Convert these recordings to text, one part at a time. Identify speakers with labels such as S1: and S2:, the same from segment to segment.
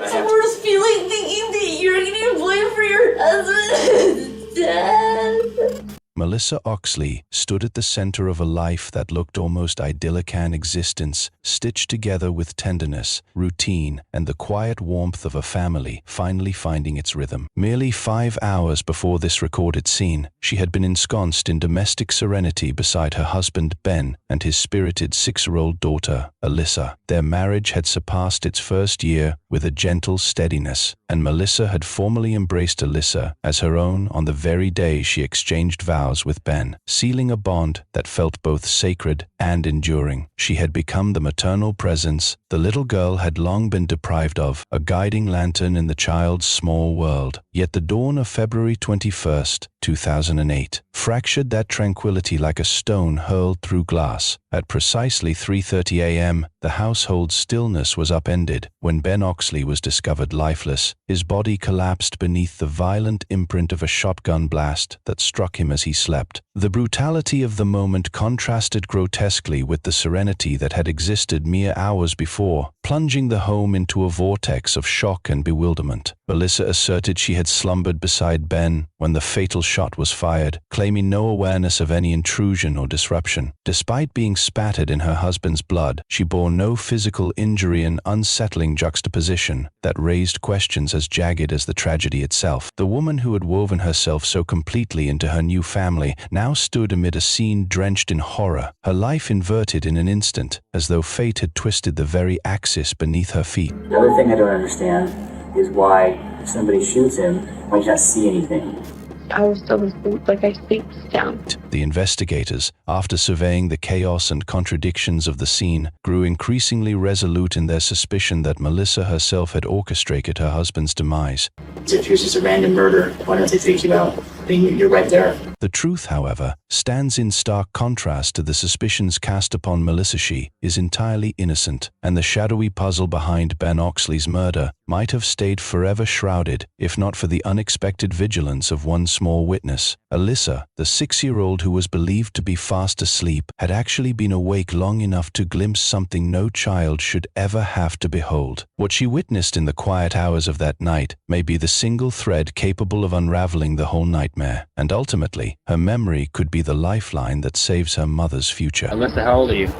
S1: It's the worst feeling thinking that you're getting blamed for your husband's death.
S2: Melissa Oxley stood at the center of a life that looked almost idyllic, an existence stitched together with tenderness, routine, and the quiet warmth of a family finally finding its rhythm. Merely 5 hours before this recorded scene, she had been ensconced in domestic serenity beside her husband Ben and his spirited 6-year-old daughter, Alyssa. Their marriage had surpassed its first year with a gentle steadiness, and Melissa had formally embraced Alyssa as her own on the very day she exchanged vows with Ben, sealing a bond that felt both sacred and enduring. She had become the maternal presence the little girl had long been deprived of, a guiding lantern in the child's small world. Yet the dawn of February 21st, 2008, fractured that tranquility like a stone hurled through glass. At precisely 3:30 a.m., the household's stillness was upended when Ben Oxley was discovered lifeless. His body collapsed beneath the violent imprint of a shotgun blast that struck him as he slept. The brutality of the moment contrasted grotesquely with the serenity that had existed mere hours before, plunging the home into a vortex of shock and bewilderment. Melissa asserted she had slumbered beside Ben when the fatal shot was fired, claiming no awareness of any intrusion or disruption. Despite being spattered in her husband's blood, she bore no physical injury, an unsettling juxtaposition that raised questions as jagged as the tragedy itself. The woman who had woven herself so completely into her new family now stood amid a scene drenched in horror, her life inverted in an instant, as though fate had twisted the very axis beneath her feet.
S3: The other thing I don't understand is why if somebody shoots him, why can't see anything?
S4: I was still asleep, like I slept down.
S2: The investigators, after surveying the chaos and contradictions of the scene, grew increasingly resolute in their suspicion that Melissa herself had orchestrated her husband's demise.
S3: If it was just a random murder, why don't they take you out? Then you're right there.
S2: The truth, however, stands in stark contrast to the suspicions cast upon Melissa. She is entirely innocent, and the shadowy puzzle behind Ben Oxley's murder might have stayed forever shrouded if not for the unexpected vigilance of one small witness. Alyssa, the 6-year-old who was believed to be fast asleep, had actually been awake long enough to glimpse something no child should ever have to behold. What she witnessed in the quiet hours of that night may be the single thread capable of unraveling the whole nightmare, and ultimately, her memory could be the lifeline that saves her mother's future.
S5: Alyssa, how old are you?
S4: 6.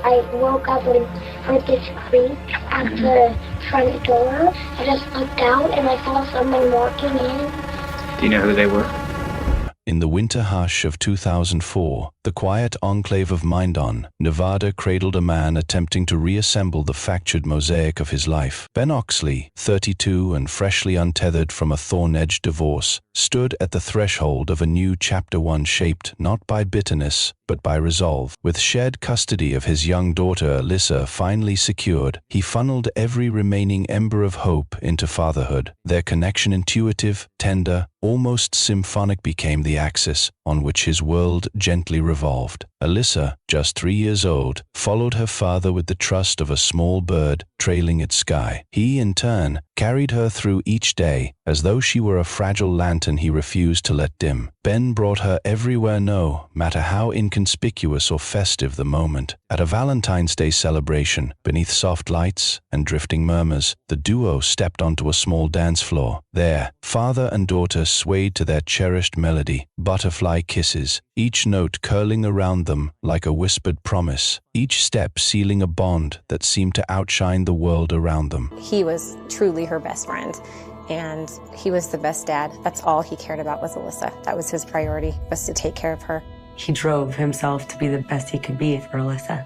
S4: I woke up and heard this creak at the front door. I just looked out and I saw someone walking in.
S5: Do you know who they were?
S2: In the winter hush of 2004, the quiet enclave of Mindon, Nevada cradled a man attempting to reassemble the fractured mosaic of his life. Ben Oxley, 32 and freshly untethered from a thorn-edged divorce, stood at the threshold of a new chapter, one shaped not by bitterness, but by resolve. With shared custody of his young daughter Alyssa finally secured, he funneled every remaining ember of hope into fatherhood. Their connection intuitive, tender, almost symphonic became the axis on which his world gently revolved. Alyssa, just 3 years old, followed her father with the trust of a small bird trailing its sky. He, in turn, carried her through each day, as though she were a fragile lantern he refused to let dim. Ben brought her everywhere, no matter how inconspicuous or festive the moment. At a Valentine's Day celebration, beneath soft lights and drifting murmurs, the duo stepped onto a small dance floor. There, father and daughter swayed to their cherished melody, butterfly kisses, each note curling around them like a whispered promise, each step sealing a bond that seemed to outshine the world around them.
S6: He was truly her best friend, and he was the best dad. That's all he cared about was Alyssa. That was his priority, was to take care of her.
S7: He drove himself to be the best he could be for Alyssa.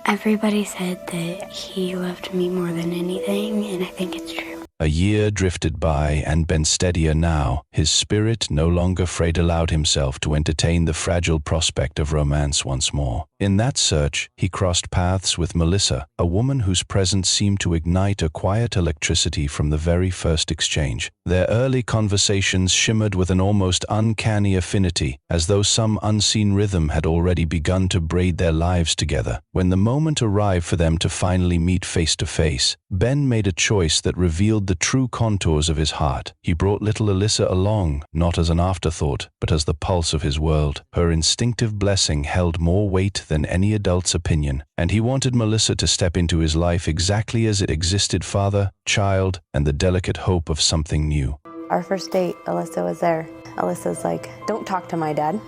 S4: Everybody said that he loved me more than anything, and I think it's true.
S2: A year drifted by, and Ben steadier now, his spirit no longer frayed, allowed himself to entertain the fragile prospect of romance once more. In that search, he crossed paths with Melissa, a woman whose presence seemed to ignite a quiet electricity from the very first exchange. Their early conversations shimmered with an almost uncanny affinity, as though some unseen rhythm had already begun to braid their lives together. When the moment arrived for them to finally meet face to face, Ben made a choice that revealed revealed the true contours of his heart. He brought little Alyssa along, not as an afterthought, but as the pulse of his world. Her instinctive blessing held more weight than any adult's opinion, and he wanted Melissa to step into his life exactly as it existed: father, child, and the delicate hope of something new.
S5: Our first date, Alyssa was there. Alyssa's like, "Don't talk to my dad."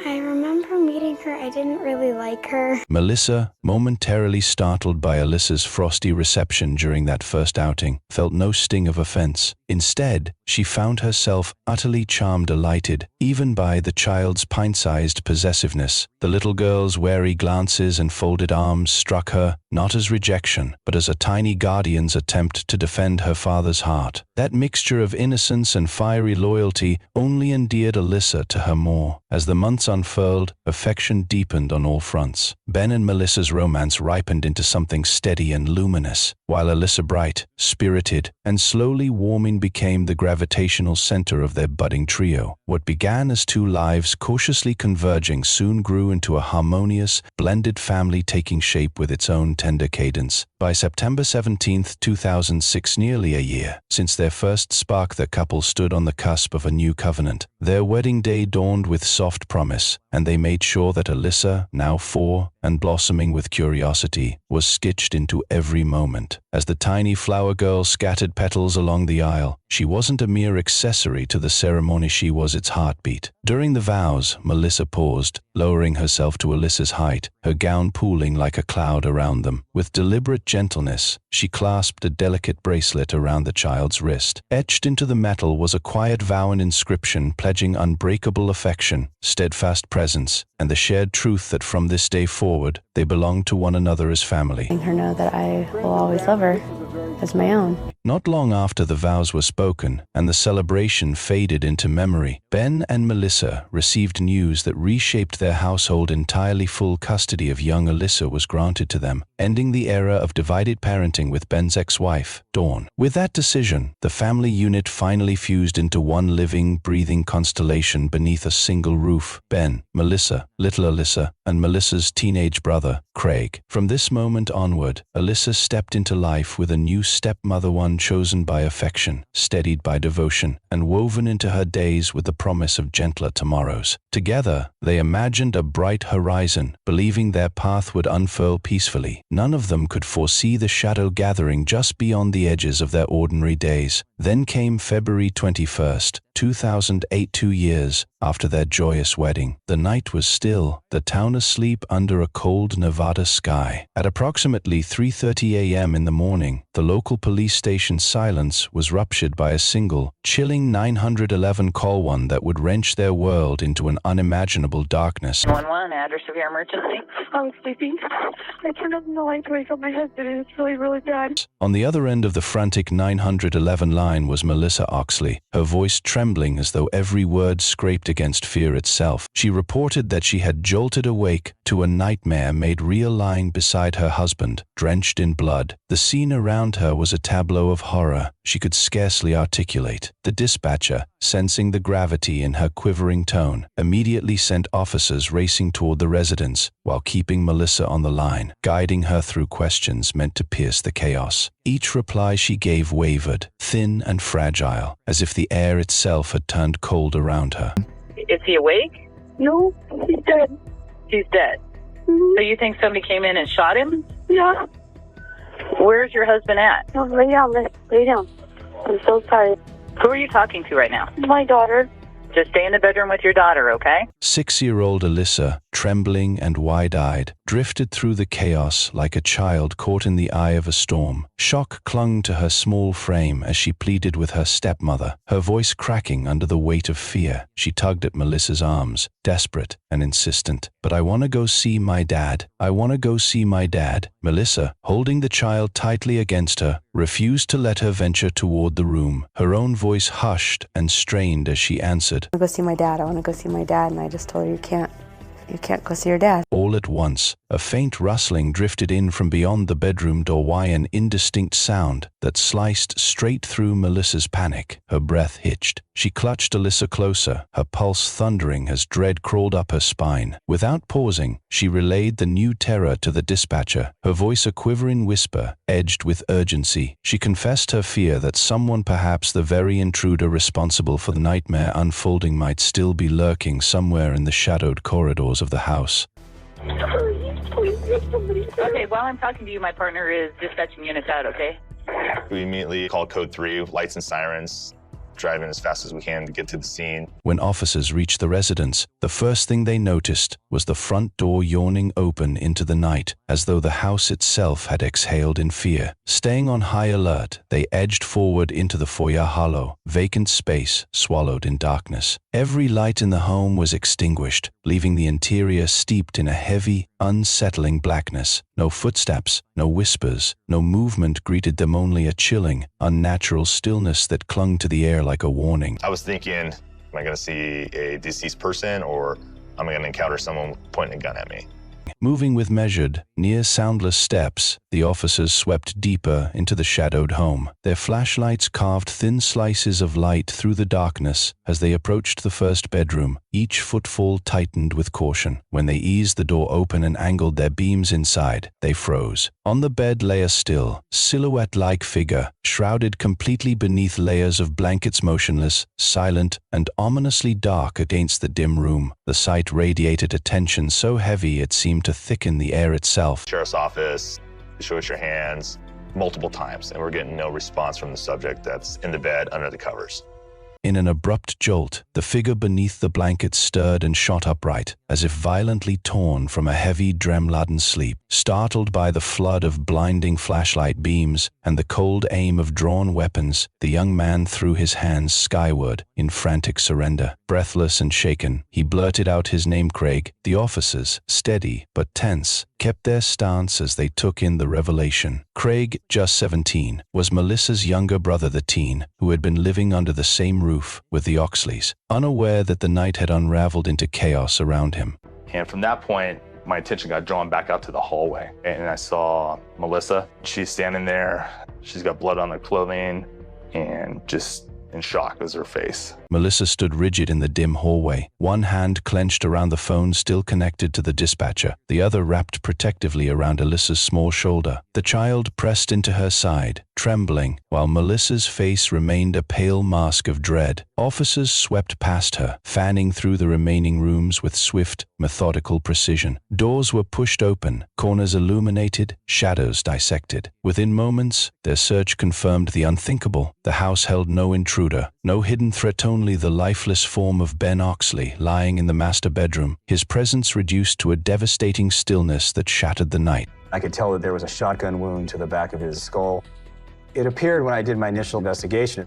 S4: I remember meeting her. I didn't really like her.
S2: Melissa, momentarily startled by Alyssa's frosty reception during that first outing, felt no sting of offense. Instead, she found herself utterly charmed, delighted, even by the child's pint-sized possessiveness. The little girl's wary glances and folded arms struck her, not as rejection, but as a tiny guardian's attempt to defend her father's heart. That mixture of innocence and fiery loyalty only endeared Alyssa to her more. As the months unfurled, affection deepened on all fronts. Ben and Melissa's romance ripened into something steady and luminous, while Alyssa, bright, spirited, and slowly warming, became the gravitational center of their budding trio. What began as two lives cautiously converging soon grew into a harmonious, blended family taking shape with its own tender cadence. By September 17, 2006, nearly a year since their first spark, the couple stood on the cusp of a new covenant. Their wedding day dawned with soft promise, and they made sure that Alyssa, now 4 and blossoming with curiosity, was stitched into every moment. As the tiny flower girl scattered petals along the aisle, she wasn't a mere accessory to the ceremony, she was its heartbeat. During the vows, Melissa paused, lowering herself to Alyssa's height, her gown pooling like a cloud around them. With deliberate gentleness, she clasped a delicate bracelet around the child's wrist. Etched into the metal was a quiet vow and inscription pledging unbreakable affection, steadfast presence, and the shared truth that from this day forward, they belonged to one another as family.
S5: Letting her know that I will always love her as my own.
S2: Not long after the vows were spoken and the celebration faded into memory, Ben and Melissa received news that reshaped their household entirely. Full custody of young Alyssa was granted to them, ending the era of divided parenting with Ben's ex-wife, Dawn. With that decision, the family unit finally fused into one living, breathing constellation beneath a single roof: Ben, Melissa, little Alyssa, and Melissa's teenage brother, Craig. From this moment onward, Alyssa stepped into life with a new stepmother, one chosen by affection, steadied by devotion, and woven into her days with the promise of gentler tomorrows. Together, they imagined a bright horizon, believing their path would unfurl peacefully. None of them could foresee the shadow gathering just beyond the edges of their ordinary days. Then came February 21st, 2008, 2 years after their joyous wedding. The night was still, the town asleep under a cold Nevada sky. At approximately 3:30 a.m. in the morning, the local police station's silence was ruptured by a single, chilling 911 call, one that would wrench their world into an unimaginable darkness.
S8: 911, address of your emergency.
S9: I was sleeping. I turned on the light to wake up my husband, and it's really, really bad.
S2: On the other end of the frantic 911 line was Melissa Oxley, her voice trembling as though every word scraped against fear itself. She reported that she had jolted awake to a nightmare made real lying beside her husband, drenched in blood. The scene around her was a tableau of horror she could scarcely articulate. The dispatcher, sensing the gravity in her quivering tone, immediately sent officers racing toward the residence while keeping Melissa on the line, guiding her through questions meant to pierce the chaos. Each reply she gave wavered, thin and fragile, as if the air itself had turned cold around her.
S8: Is he awake?
S9: No, he's dead.
S8: He's dead. So you think somebody came in and shot him?
S9: Yeah.
S8: Where's your husband at?
S9: No, lay down, lay down. I'm so tired.
S8: Who are you talking to right now?
S9: My daughter.
S8: Just stay in the bedroom with your daughter, okay?
S2: 6-year-old Alyssa, trembling and wide-eyed, drifted through the chaos like a child caught in the eye of a storm. Shock clung to her small frame as she pleaded with her stepmother, her voice cracking under the weight of fear. She tugged at Melissa's arms, desperate and insistent. "But I want to go see my dad. I want to go see my dad." Melissa, holding the child tightly against her, refused to let her venture toward the room. Her own voice hushed and strained as she answered,
S5: I want to go see my dad. I want to go see my dad. And I just told her, you can't go see your dad.
S2: All at once, A faint rustling drifted in from beyond the bedroom doorway, an indistinct sound that sliced straight through Melissa's panic. Her breath hitched. She clutched Alyssa closer, her pulse thundering as dread crawled up her spine. Without pausing, she relayed the new terror to the dispatcher, her voice a quivering whisper, edged with urgency. She confessed her fear that someone, perhaps the very intruder responsible for the nightmare unfolding, might still be lurking somewhere in the shadowed corridors of the house.
S8: Okay, while I'm talking to you, my partner is dispatching units out, okay?
S10: We immediately called code 3, lights and sirens, driving as fast as we can to get to the scene.
S2: When officers reached the residence, the first thing they noticed was the front door yawning open into the night, as though the house itself had exhaled in fear. Staying on high alert, they edged forward into the foyer hollow, vacant space swallowed in darkness. Every light in the home was extinguished, leaving the interior steeped in a heavy, unsettling blackness. No footsteps, no whispers, no movement greeted them, only a chilling, unnatural stillness that clung to the air like a warning.
S10: I was thinking, am I going to see a deceased person, or am I going to encounter someone pointing a gun at me?
S2: Moving with measured, near-soundless steps, the officers swept deeper into the shadowed home. Their flashlights carved thin slices of light through the darkness as they approached the first bedroom. Each footfall tightened with caution. When they eased the door open and angled their beams inside, they froze. On the bed lay a still, silhouette-like figure, shrouded completely beneath layers of blankets, motionless, silent, and ominously dark against the dim room. The sight radiated a tension so heavy it seemed to thicken the air itself.
S10: Sheriff's office, show us your hands, multiple times, and we're getting no response from the subject that's in the bed under the covers.
S2: In an abrupt jolt, the figure beneath the blankets stirred and shot upright, as if violently torn from a heavy, dream-laden sleep. Startled by the flood of blinding flashlight beams and the cold aim of drawn weapons, the young man threw his hands skyward in frantic surrender. Breathless and shaken, he blurted out his name. Craig. The officers, steady but tense, kept their stance as they took in the revelation. Craig, just 17, was Melissa's younger brother, the teen, who had been living under the same roof with the Oxleys, unaware that the night had unraveled into chaos around him.
S10: And from that point, my attention got drawn back out to the hallway, and I saw Melissa. She's standing there. She's got blood on her clothing, and just in shock was her face.
S2: Melissa stood rigid in the dim hallway, one hand clenched around the phone still connected to the dispatcher, the other wrapped protectively around Alyssa's small shoulder. The child pressed into her side, trembling, while Melissa's face remained a pale mask of dread. Officers swept past her, fanning through the remaining rooms with swift, methodical precision. Doors were pushed open, corners illuminated, shadows dissected. Within moments, their search confirmed the unthinkable. The house held no intruder, no hidden threat, only the lifeless form of Ben Oxley lying in the master bedroom, his presence reduced to a devastating stillness that shattered the night.
S3: I could tell that there was a shotgun wound to the back of his skull. It appeared when I did my initial investigation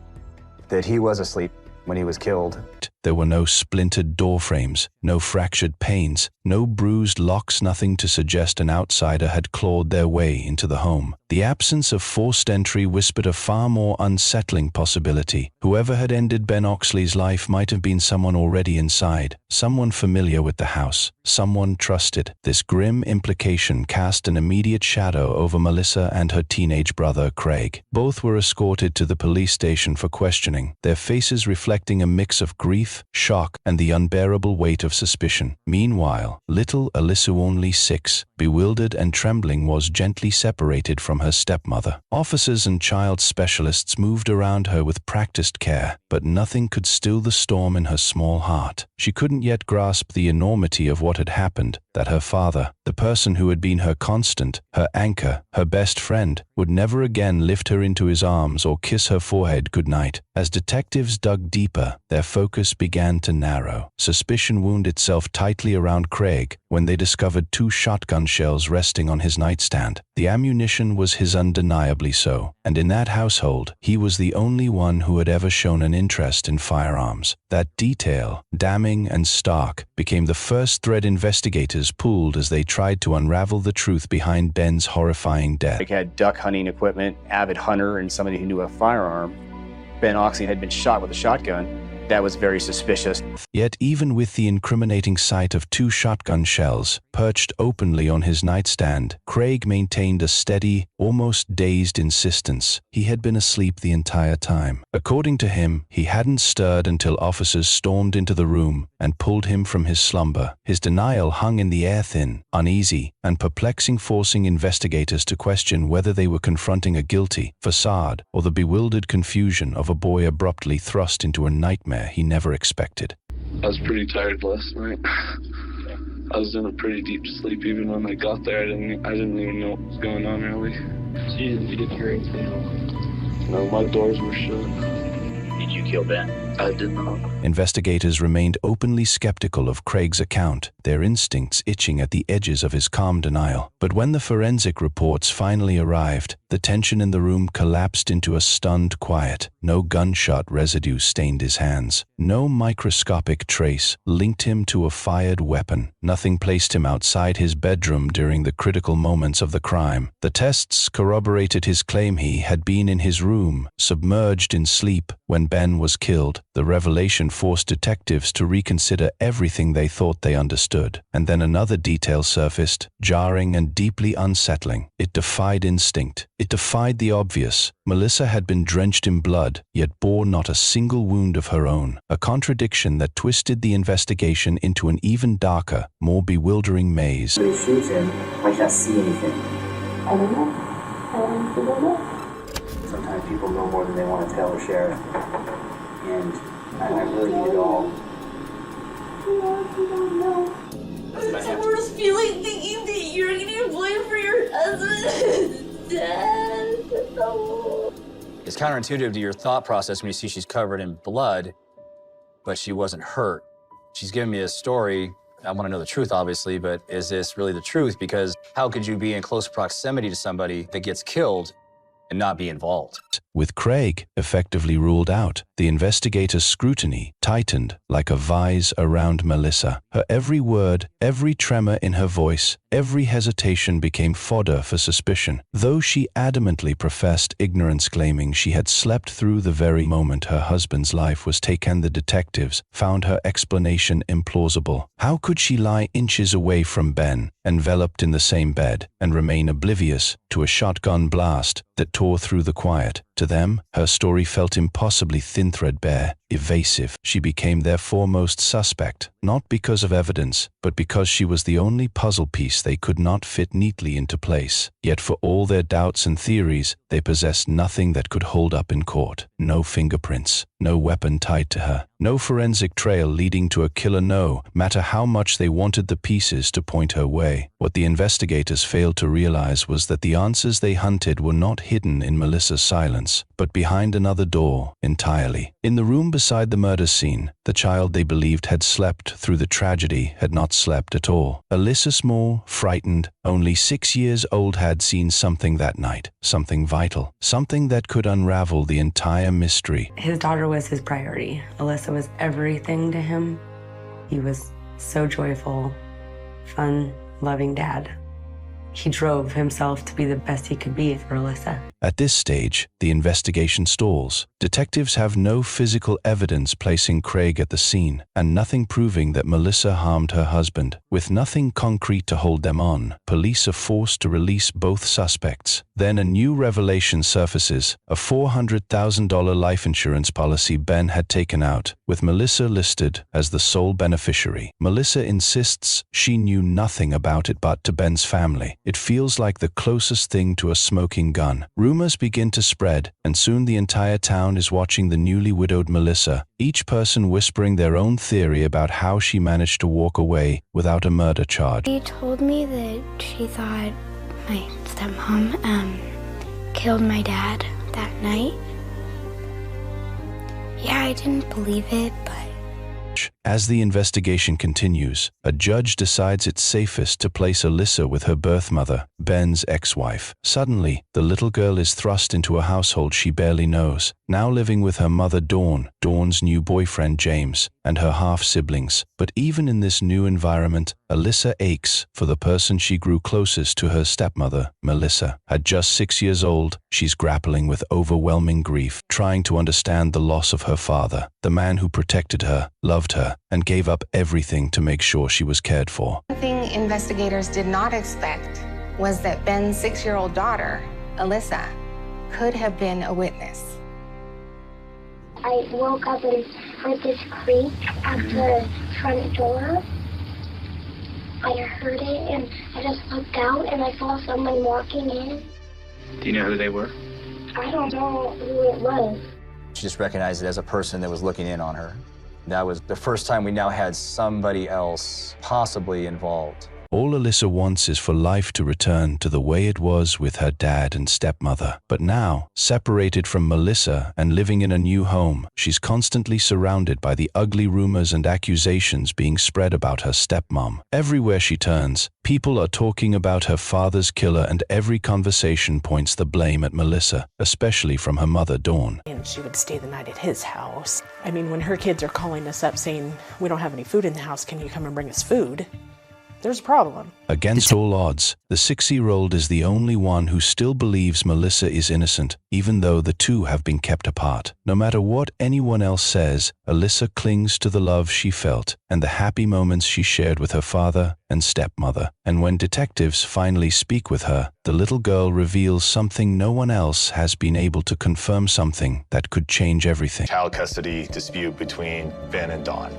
S3: that he was asleep when he was killed.
S2: There were no splintered door frames, no fractured panes, no bruised locks, nothing to suggest an outsider had clawed their way into the home. The absence of forced entry whispered a far more unsettling possibility. Whoever had ended Ben Oxley's life might have been someone already inside, someone familiar with the house, someone trusted. This grim implication cast an immediate shadow over Melissa and her teenage brother, Craig. Both were escorted to the police station for questioning, their faces reflecting a mix of grief, shock, and the unbearable weight of suspicion. Meanwhile, little Alyssa, only 6, bewildered and trembling, was gently separated from her stepmother. Officers and child specialists moved around her with practiced care, but nothing could still the storm in her small heart. She couldn't yet grasp the enormity of what had happened, that her father, the person who had been her constant, her anchor, her best friend, would never again lift her into his arms or kiss her forehead goodnight. As detectives dug deeper, their focus began to narrow. Suspicion wound itself tightly around Craig when they discovered 2 shotgun shells resting on his nightstand. The ammunition was his, undeniably so, and in that household, he was the only one who had ever shown an interest in firearms. That detail, damning and stark, became the first thread investigators pulled as they tried to unravel the truth behind Ben's horrifying death.
S3: Craig had duck hunting equipment, avid hunter, and somebody who knew a firearm. Ben Oxley had been shot with a shotgun. That was very suspicious.
S2: Yet even with the incriminating sight of 2 shotgun shells perched openly on his nightstand, Craig maintained a steady, almost dazed insistence he had been asleep the entire time. According to him, he hadn't stirred until officers stormed into the room and pulled him from his slumber. His denial hung in the air, thin, uneasy, and perplexing, forcing investigators to question whether they were confronting a guilty facade or the bewildered confusion of a boy abruptly thrust into a nightmare he never expected.
S11: I was pretty tired last night. I was in a pretty deep sleep. Even when I got there, I didn't even know what was going on, really.
S12: So you didn't hear anything?
S11: No, my doors were shut.
S12: Did you kill Ben?
S11: I did not.
S2: Investigators remained openly skeptical of Craig's account, their instincts itching at the edges of his calm denial. But when the forensic reports finally arrived, the tension in the room collapsed into a stunned quiet. No gunshot residue stained his hands. No microscopic trace linked him to a fired weapon. Nothing placed him outside his bedroom during the critical moments of the crime. The tests corroborated his claim he had been in his room, submerged in sleep, when Ben was killed. The revelation forced detectives to reconsider everything they thought they understood. And then another detail surfaced, jarring and deeply unsettling. It defied instinct. It defied the obvious. Melissa had been drenched in blood, yet bore not a single wound of her own, a contradiction that twisted the investigation into an even darker, more bewildering maze.
S13: When he shoots him, I can't see anything.
S4: I don't know. I honestly don't know.
S13: Sometimes people know more than they want to tell or share. And I really need it all.
S1: It's the worst feeling thinking that you're gonna blame for your husband. Dad. Oh.
S3: It's counterintuitive to your thought process when you see she's covered in blood, but she wasn't hurt. She's giving me a story. I want to know the truth, obviously, but is this really the truth? Because how could you be in close proximity to somebody that gets killed and not be involved?
S2: With Craig effectively ruled out, the investigators' scrutiny tightened like a vise around Melissa. Her every word, every tremor in her voice, every hesitation became fodder for suspicion, though she adamantly professed ignorance, claiming she had slept through the very moment her husband's life was taken. The detectives found her explanation implausible. How could she lie inches away from Ben, enveloped in the same bed, and remain oblivious to a shotgun blast that tore through the quiet? To them, her story felt impossibly thin, threadbare, evasive. She became their foremost suspect, not because of evidence, but because she was the only puzzle piece they could not fit neatly into place. Yet for all their doubts and theories, they possessed nothing that could hold up in court. No fingerprints, no weapon tied to her, no forensic trail leading to a killer, no matter how much they wanted the pieces to point her way. What the investigators failed to realize was that the answers they hunted were not hidden in Melissa's silence, but behind another door entirely. In the room beside the murder scene, the child they believed had slept through the tragedy had not slept at all. Alyssa Small, frightened, only 6 years old, had seen something that night, something vital, something that could unravel the entire mystery.
S7: His daughter was his priority. Alyssa was everything to him. He was so joyful, fun, loving dad. He drove himself to be the best he could be for Alyssa.
S2: At this stage, the investigation stalls. Detectives have no physical evidence placing Craig at the scene, and nothing proving that Melissa harmed her husband. With nothing concrete to hold them on, police are forced to release both suspects. Then a new revelation surfaces: a $400,000 life insurance policy Ben had taken out, with Melissa listed as the sole beneficiary. Melissa insists she knew nothing about it but to Ben's family. It feels like the closest thing to a smoking gun. Rumors begin to spread, and soon the entire town is watching the newly widowed Melissa, each person whispering their own theory about how she managed to walk away without a murder charge.
S4: She told me that she thought my stepmom killed my dad that night. Yeah, I didn't believe it, but
S2: As the investigation continues, a judge decides it's safest to place Alyssa with her birth mother, Ben's ex-wife. Suddenly, the little girl is thrust into a household she barely knows, now living with her mother Dawn, Dawn's new boyfriend James, and her half-siblings. But even in this new environment, Alyssa aches for the person she grew closest to, her stepmother, Melissa. At just 6 years old, she's grappling with overwhelming grief, trying to understand the loss of her father, the man who protected her, loved her, and gave up everything to make sure she was cared for.
S14: One thing investigators did not expect was that Ben's 6-year-old daughter, Alyssa, could have been a witness.
S4: I woke up and heard this creak at the front door. I heard it and I just looked out and I saw someone walking in.
S12: Do you know who they were?
S4: I don't know who it was.
S3: She just recognized it as a person that was looking in on her. That was the first time we now had somebody else possibly involved.
S2: All Alyssa wants is for life to return to the way it was with her dad and stepmother. But now, separated from Melissa and living in a new home, she's constantly surrounded by the ugly rumors and accusations being spread about her stepmom. Everywhere she turns, people are talking about her father's killer, and every conversation points the blame at Melissa, especially from her mother, Dawn.
S15: And she would stay the night at his house. I mean, when her kids are calling us up saying, "We don't have any food in the house, can you come and bring us food?" There's a problem.
S2: Against all odds, the 6-year-old is the only one who still believes Melissa is innocent, even though the two have been kept apart. No matter what anyone else says, Alyssa clings to the love she felt and the happy moments she shared with her father and stepmother. And when detectives finally speak with her, the little girl reveals something no one else has been able to confirm, something that could change everything.
S10: Child custody dispute between Ben and Dawn.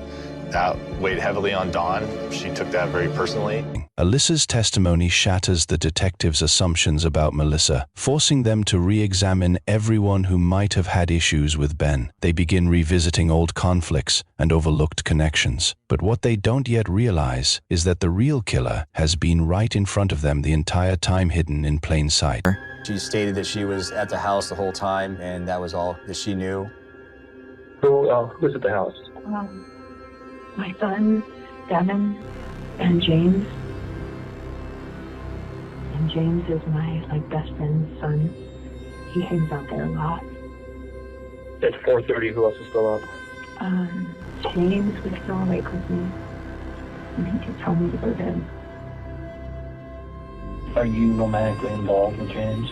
S10: That weighed heavily on Dawn. She took that very personally.
S2: Alyssa's testimony shatters the detectives' assumptions about Melissa, forcing them to re-examine everyone who might have had issues with Ben. They begin revisiting old conflicts and overlooked connections. But what they don't yet realize is that the real killer has been right in front of them the entire time, hidden in plain sight.
S3: She stated that she was at the house the whole time, and that was all that she knew.
S12: Who was at the house?
S9: My son, Devin, and James. And James is my best friend's son. He hangs out there a lot.
S12: At 4:30, who else is still up?
S9: James was still awake with me. And he just told me to go to bed.
S12: Are you romantically involved with James?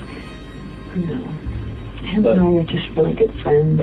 S9: No. Him and I are just really good friends.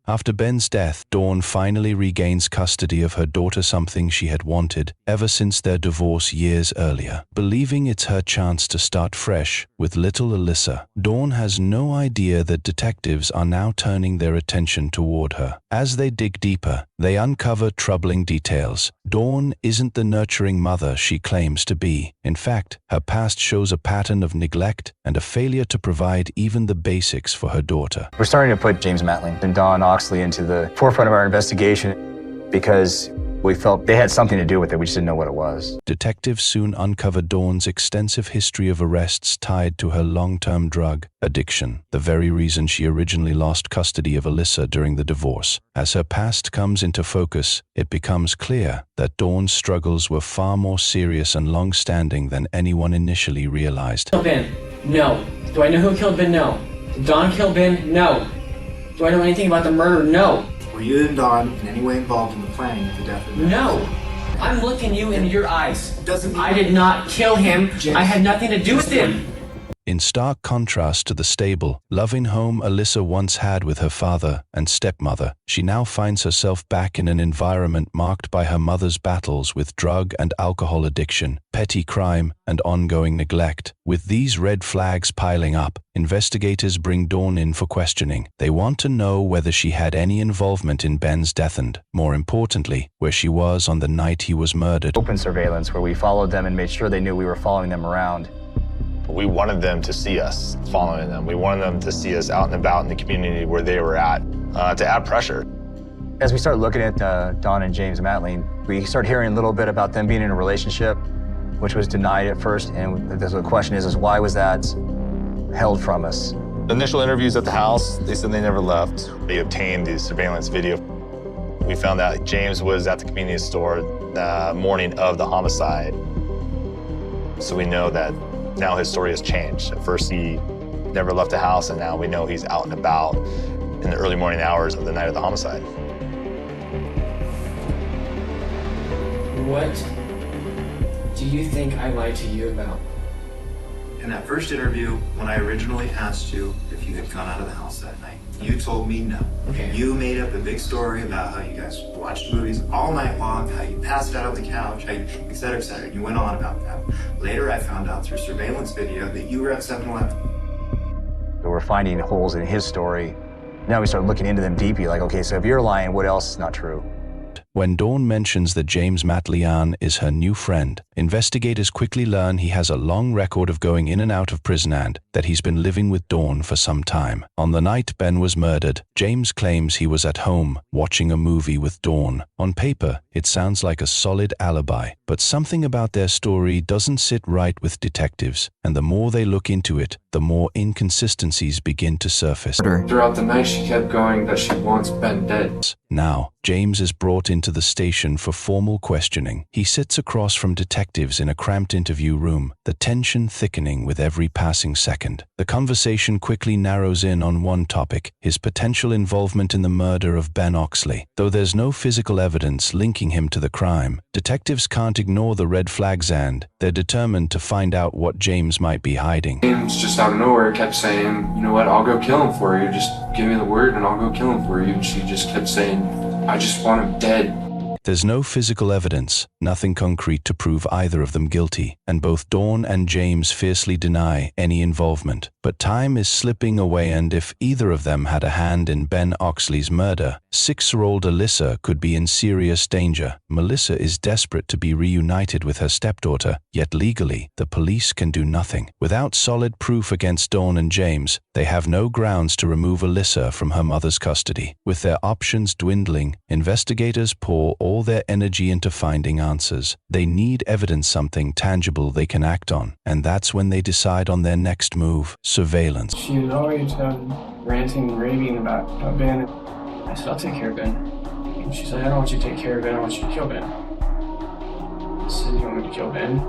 S2: After Ben's death, Dawn finally regains custody of her daughter, something she had wanted ever since their divorce years earlier. Believing it's her chance to start fresh with little Alyssa, Dawn has no idea that detectives are now turning their attention toward her. As they dig deeper, they uncover troubling details. Dawn isn't the nurturing mother she claims to be. In fact, her past shows a pattern of neglect and a failure to provide even the basics for her daughter.
S3: We're starting to put James Matling and Don Oxley into the forefront of our investigation because we felt they had something to do with it. We just didn't know what it was.
S2: Detectives soon uncover Dawn's extensive history of arrests tied to her long-term drug addiction, the very reason she originally lost custody of Alyssa during the divorce. As her past comes into focus, it becomes clear that Dawn's struggles were far more serious and long-standing than anyone initially realized.
S16: Ben? No. Do I know who killed Ben? No. Did Dawn kill Ben? No. Do I know anything about the murder? No.
S17: Were you and Dawn in any way involved in the planning of the death of Ben?
S16: No. I'm looking you in your eyes. I did not kill him. I had nothing to do with him.
S2: In stark contrast to the stable, loving home Alyssa once had with her father and stepmother, she now finds herself back in an environment marked by her mother's battles with drug and alcohol addiction, petty crime, and ongoing neglect. With these red flags piling up, investigators bring Dawn in for questioning. They want to know whether she had any involvement in Ben's death and, more importantly, where she was on the night he was murdered.
S3: Open surveillance where we followed them and made sure they knew we were following them around.
S10: We wanted them to see us following them. We wanted them to see us out and about in the community where they were at, to add pressure.
S3: As we started looking at Dawn and James Matling, we started hearing a little bit about them being in a relationship, which was denied at first. And the question is why was that held from us?
S10: The initial interviews at the house, they said they never left. They obtained the surveillance video. We found out James was at the convenience store the morning of the homicide. So we know that now his story has changed. At first he never left the house, and now we know he's out and about in the early morning hours of the night of the homicide.
S16: What do you think I lied to you about?
S17: In that first interview, when I originally asked you if you had gone out of the house that night, you told me no.
S16: Okay.
S17: You made up a big story about how you guys watched movies all night long, how you passed out on the couch, et cetera, et cetera. You went on about that. Later, I found out through surveillance video that you were at 7-Eleven.
S3: We're finding holes in his story. Now we start looking into them deeply, like, okay, so if you're lying, what else is not true?
S2: When Dawn mentions that James Matlian is her new friend, investigators quickly learn he has a long record of going in and out of prison and that he's been living with Dawn for some time. On the night Ben was murdered, James claims he was at home watching a movie with Dawn. On paper, it sounds like a solid alibi, but something about their story doesn't sit right with detectives, and the more they look into it, the more inconsistencies begin to surface.
S18: Throughout the night, she kept going that she wants Ben dead.
S2: Now, James is brought into the station for formal questioning. He sits across from detectives in a cramped interview room, the tension thickening with every passing second. The conversation quickly narrows in on one topic, his potential involvement in the murder of Ben Oxley. Though there's no physical evidence linking him to the crime, detectives can't ignore the red flags and they're determined to find out what James might be hiding.
S18: James just out of nowhere kept saying, you know what, I'll go kill him for you. Just give me the word and I'll go kill him for you. And she just kept saying, I just want him dead.
S2: There's no physical evidence, nothing concrete to prove either of them guilty, and both Dawn and James fiercely deny any involvement. But time is slipping away, and if either of them had a hand in Ben Oxley's murder, 6-year-old Alyssa could be in serious danger. Melissa is desperate to be reunited with her stepdaughter, yet legally, the police can do nothing. Without solid proof against Dawn and James, they have no grounds to remove Alyssa from her mother's custody. With their options dwindling, investigators pour all their energy into finding answers. They need evidence, something tangible they can act on, and that's when they decide on their next move: surveillance.
S16: She was always ranting and raving about Ben. I said, I'll take care of Ben. And she said, I don't want you to take care of Ben, I want you to kill Ben. I said, you want me to kill Ben?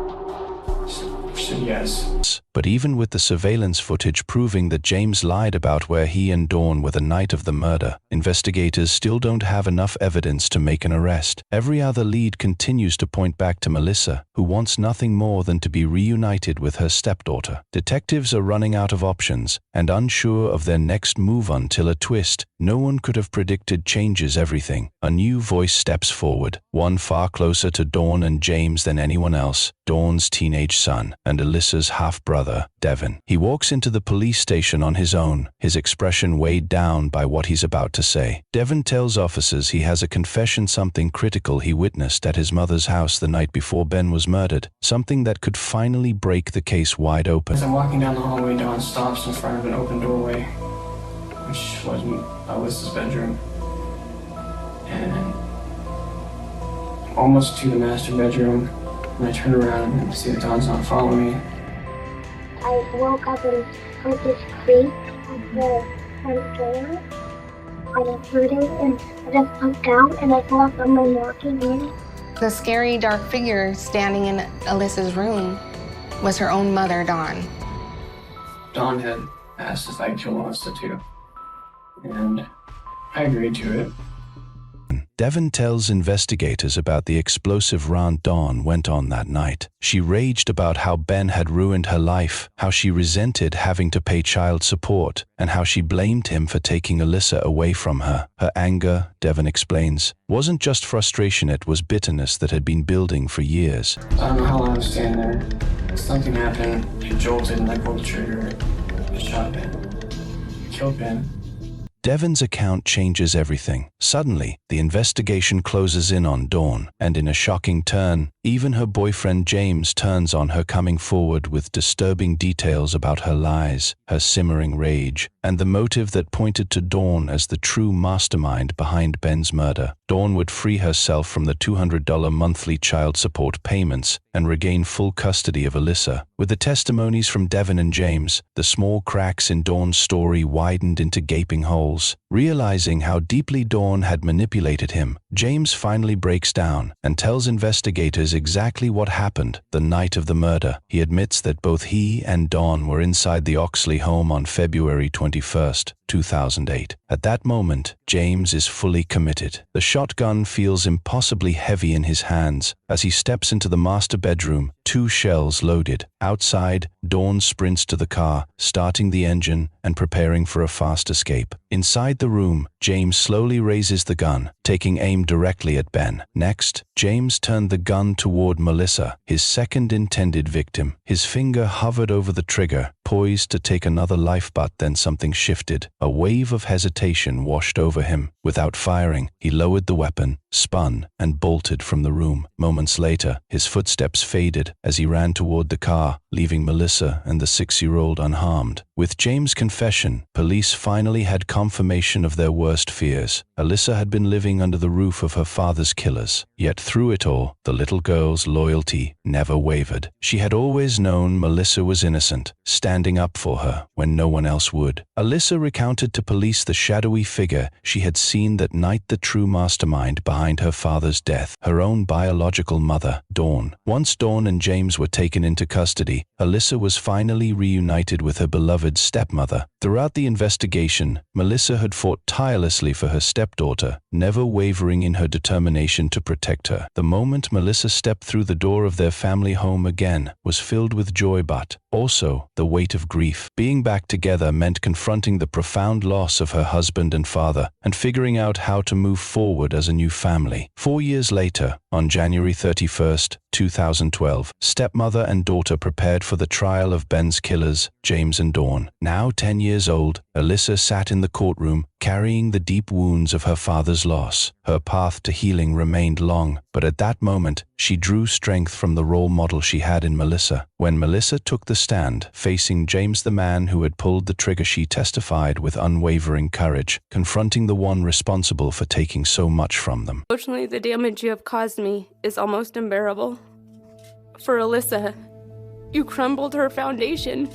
S16: She said, yes.
S2: But even with the surveillance footage proving that James lied about where he and Dawn were the night of the murder, investigators still don't have enough evidence to make an arrest. Every other lead continues to point back to Melissa, who wants nothing more than to be reunited with her stepdaughter. Detectives are running out of options and unsure of their next move until a twist no one could have predicted changes everything. A new voice steps forward, one far closer to Dawn and James than anyone else: Dawn's teenage son and Alyssa's half-brother, Devin. He walks into the police station on his own, his expression weighed down by what he's about to say. Devin tells officers he has a confession, something critical he witnessed at his mother's house the night before Ben was murdered, something that could finally break the case wide open.
S16: As I'm walking down the hallway, Dawn stops in front of an open doorway, which wasn't Alyssa's bedroom. And I'm almost to the master bedroom, and I turn around and see that Dawn's not following me.
S4: I woke up and heard this creak at the front door. I just heard it and I just looked out and I saw someone walking in.
S14: The scary dark figure standing in Alyssa's room was her own mother, Dawn.
S16: Dawn had asked if I'd kill Alyssa too, and I agreed to it.
S2: Devin tells investigators about the explosive rant Dawn went on that night. She raged about how Ben had ruined her life, how she resented having to pay child support, and how she blamed him for taking Alyssa away from her. Her anger, Devin explains, wasn't just frustration, it was bitterness that had been building for years.
S16: I don't know how long I was standing there. Something happened, it jolted, and I pulled the trigger. I shot Ben. I killed Ben.
S2: Devin's account changes everything. Suddenly, the investigation closes in on Dawn, and in a shocking turn, even her boyfriend James turns on her, coming forward with disturbing details about her lies, her simmering rage, and the motive that pointed to Dawn as the true mastermind behind Ben's murder. Dawn would free herself from the $200 monthly child support payments and regain full custody of Alyssa. With the testimonies from Devin and James, the small cracks in Dawn's story widened into gaping holes. Realizing how deeply Dawn had manipulated him, James finally breaks down and tells investigators exactly what happened the night of the murder. He admits that both he and Dawn were inside the Oxley home on February 21st, 2008. At that moment, James is fully committed. The shotgun feels impossibly heavy in his hands as he steps into the master bedroom, 2 shells loaded. Outside, Dawn sprints to the car, starting the engine and preparing for a fast escape. Inside the room, James slowly raises the gun, taking aim directly at Ben. Next, James turned the gun toward Melissa, his second intended victim. His finger hovered over the trigger, poised to take another life, but then something shifted. A wave of hesitation washed over him. Without firing, he lowered the weapon, spun, and bolted from the room. Moments later, his footsteps faded as he ran toward the car, leaving Melissa and the 6-year-old unharmed. With James' confession, police finally had confirmation of their worst fears. Alyssa had been living under the roof of her father's killers. Yet through it all, the little girl's loyalty never wavered. She had always known Melissa was innocent, standing up for her when no one else would. Alyssa recounted to police the shadowy figure she had seen that night, the true mastermind behind her father's death, her own biological mother, Dawn. Once Dawn and James were taken into custody, Alyssa was finally reunited with her beloved stepmother. Throughout the investigation, Melissa had fought tirelessly for her stepdaughter, never wavering in her determination to protect her. The moment Melissa stepped through the door of their family home again was filled with joy, but also the weight of grief. Being back together meant confronting the profound loss of her husband and father and figuring out how to move forward as a new family. 4 years later, on January 31st, 2012, stepmother and daughter prepared for the trial of Ben's killers, James and Dawn. Now 10 years old, Alyssa sat in the courtroom, carrying the deep wounds of her father's loss. Her path to healing remained long, but at that moment, she drew strength from the role model she had in Melissa. When Melissa took the stand, facing James, the man who had pulled the trigger, she testified with unwavering courage, confronting the one responsible for taking so much from them.
S19: Emotionally, the damage you have caused me is almost unbearable. For Alyssa, you crumbled her foundation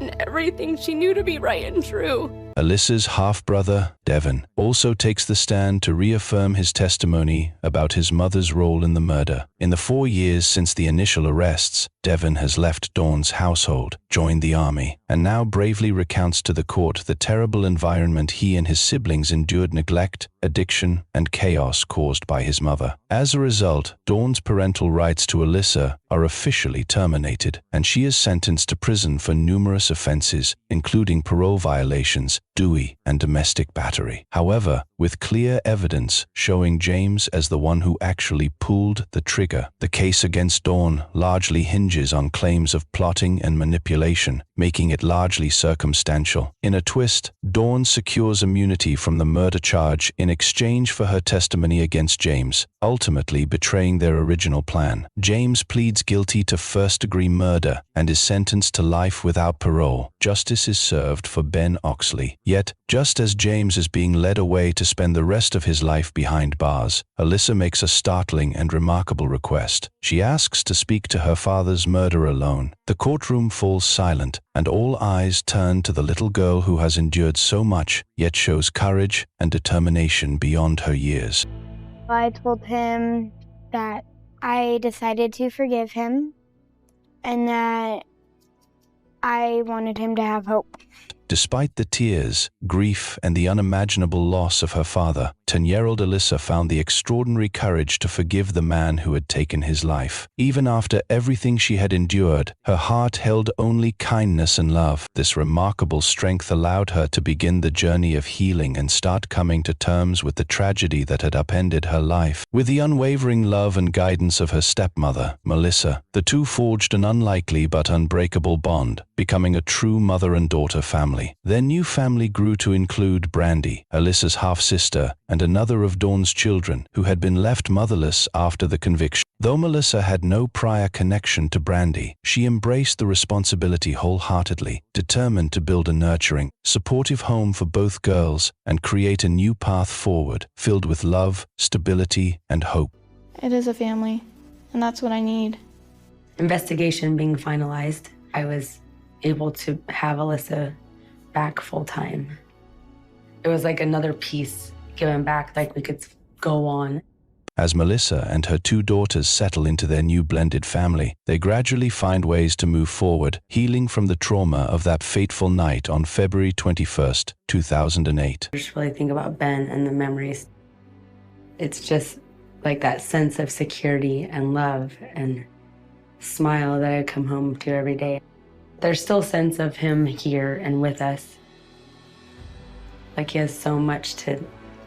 S19: and everything she knew to be right and true.
S2: Alyssa's half-brother, Devin, also takes the stand to reaffirm his testimony about his mother's role in the murder. In the 4 years since the initial arrests, Devin has left Dawn's household, joined the army, and now bravely recounts to the court the terrible environment he and his siblings endured: neglect, addiction, and chaos caused by his mother. As a result, Dawn's parental rights to Alyssa are officially terminated, and she is sentenced to prison for numerous offenses, including parole violations, Dewey, and domestic battery. However, with clear evidence showing James as the one who actually pulled the trigger, the case against Dawn largely hinges on claims of plotting and manipulation, making it largely circumstantial. In a twist, Dawn secures immunity from the murder charge in exchange for her testimony against James, ultimately betraying their original plan. James pleads guilty to first-degree murder and is sentenced to life without parole. Justice is served for Ben Oxley. Yet, just as James is being led away to spend the rest of his life behind bars, Alyssa makes a startling and remarkable request. She asks to speak to her father's murderer alone. The courtroom falls silent, and all eyes turn to the little girl who has endured so much, yet shows courage and determination beyond her years.
S4: I told him that I decided to forgive him and that I wanted him to have hope.
S2: Despite the tears, grief, and the unimaginable loss of her father, 10-year-old Alyssa found the extraordinary courage to forgive the man who had taken his life. Even after everything she had endured, her heart held only kindness and love. This remarkable strength allowed her to begin the journey of healing and start coming to terms with the tragedy that had upended her life. With the unwavering love and guidance of her stepmother, Melissa, the two forged an unlikely but unbreakable bond, becoming a true mother and daughter family. Their new family grew to include Brandy, Alyssa's half-sister, and another of Dawn's children, who had been left motherless after the conviction. Though Melissa had no prior connection to Brandy, she embraced the responsibility wholeheartedly, determined to build a nurturing, supportive home for both girls and create a new path forward, filled with love, stability, and hope.
S20: It is a family, and that's what I need.
S7: Investigation being finalized, I was able to have Alyssa back full-time. It was like another piece given back, like we could go on.
S2: As Melissa and her 2 daughters settle into their new blended family, they gradually find ways to move forward, healing from the trauma of that fateful night on February 21st, 2008.
S7: I just really think about Ben and the memories. It's just like that sense of security and love and smile that I come home to every day. There's still a sense of him here and with us. Like he has so much to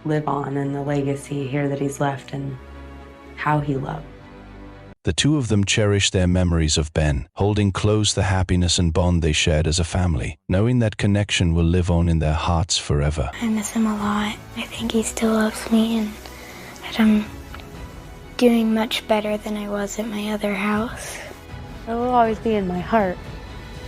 S7: live on and the legacy here that he's left and how he loved.
S2: The 2 of them cherish their memories of Ben, holding close the happiness and bond they shared as a family, knowing that connection will live on in their hearts forever.
S4: I miss him a lot. I think he still loves me and that I'm doing much better than I was at my other house.
S5: It will always be in my heart.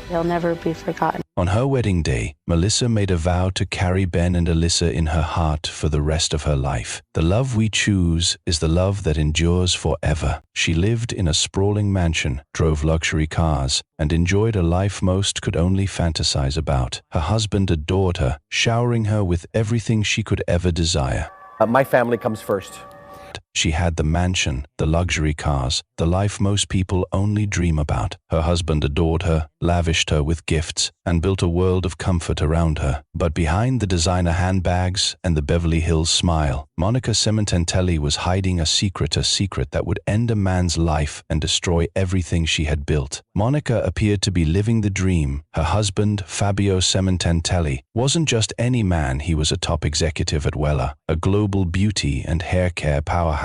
S5: He'll never be forgotten.
S2: On her wedding day, Melissa made a vow to carry Ben and Alyssa in her heart for the rest of her life. The love we choose is the love that endures forever. She lived in a sprawling mansion, drove luxury cars, and enjoyed a life most could only fantasize about. Her husband adored her, showering her with everything she could ever desire.
S21: My family comes first.
S2: She had the mansion, the luxury cars, the life most people only dream about. Her husband adored her, lavished her with gifts, and built a world of comfort around her. But behind the designer handbags and the Beverly Hills smile, Monica Cemententelli was hiding a secret that would end a man's life and destroy everything she had built. Monica appeared to be living the dream. Her husband, Fabio Cemententelli, wasn't just any man. He was a top executive at Wella, a global beauty and hair care powerhouse.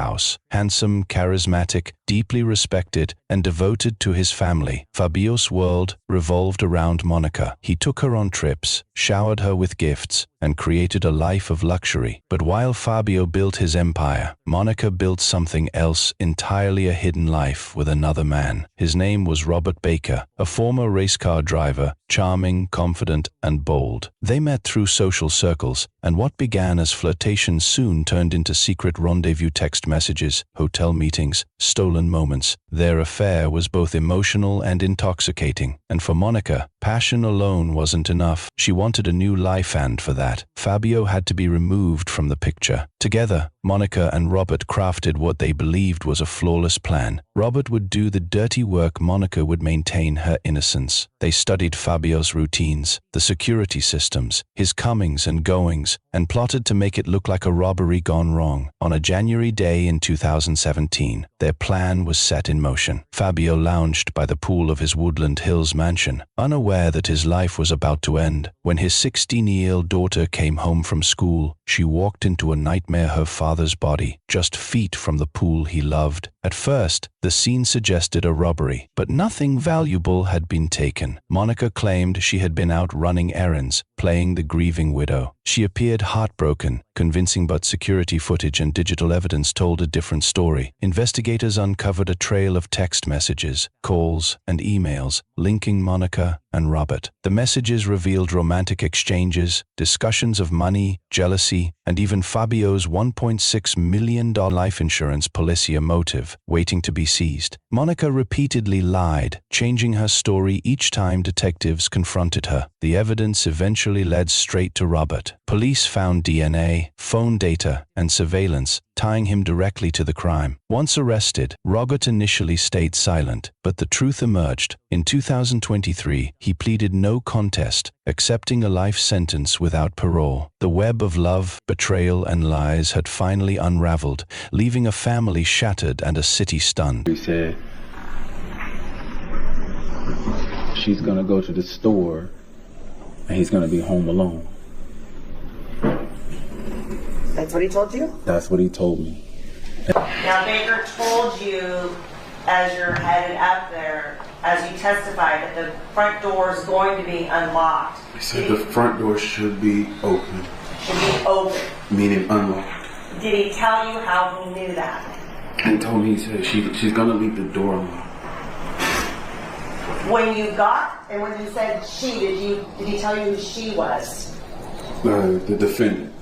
S2: Handsome, charismatic, deeply respected, and devoted to his family. Fabio's world revolved around Monica. He took her on trips, showered her with gifts, and created a life of luxury. But while Fabio built his empire, Monica built something else entirely, a hidden life with another man. His name was Robert Baker, a former race car driver, charming, confident, and bold. They met through social circles, and what began as flirtation soon turned into secret rendezvous text messages, hotel meetings, stolen moments. Their affair was both emotional and intoxicating, and for Monica, passion alone wasn't enough. She wanted a new life, and for that, Fabio had to be removed from the picture. Together, Monica and Robert crafted what they believed was a flawless plan. Robert would do the dirty work, Monica would maintain her innocence. They studied Fabio's routines, the security systems, his comings and goings, and plotted to make it look like a robbery gone wrong. On a January day in 2017, their plan was set in motion. Fabio lounged by the pool of his Woodland Hills mansion, unaware that his life was about to end. When his 16-year-old daughter came home from school, she walked into a nightmare: her father's body, just feet from the pool he loved. At first, the scene suggested a robbery, but nothing valuable had been taken. Monica claimed she had been out running errands, playing the grieving widow. She appeared heartbroken, convincing, but security footage and digital evidence told a different story. Investigators uncovered a trail of text messages, calls, and emails linking Monica and Robert. The messages revealed romantic exchanges, discussions of money, jealousy, and even Fabio's $1.6 million life insurance policy motive waiting to be seized. Monica repeatedly lied, changing her story each time detectives confronted her. The evidence eventually led straight to Robert. Police found DNA, phone data, and surveillance tying him directly to the crime. Once arrested, Robert initially stayed silent, but the truth emerged. In 2023, he pleaded no contest, accepting a life sentence without parole. The web of love, betrayal, and lies had finally unraveled, leaving a family shattered and a city stunned.
S22: He said she's gonna go to the store and he's gonna be home alone.
S23: That's what he told you?
S22: That's what he told me.
S23: Now, Baker told you as you're headed up there, as you testified, that the front door is going to be unlocked.
S22: He said the front door should be open.
S23: Should be open.
S22: Meaning unlocked.
S23: Did he tell you how he knew that?
S22: And told me, he said she's gonna leave the door unlocked.
S23: When you got, and when you said she, did he tell you who she was?
S22: The defendant.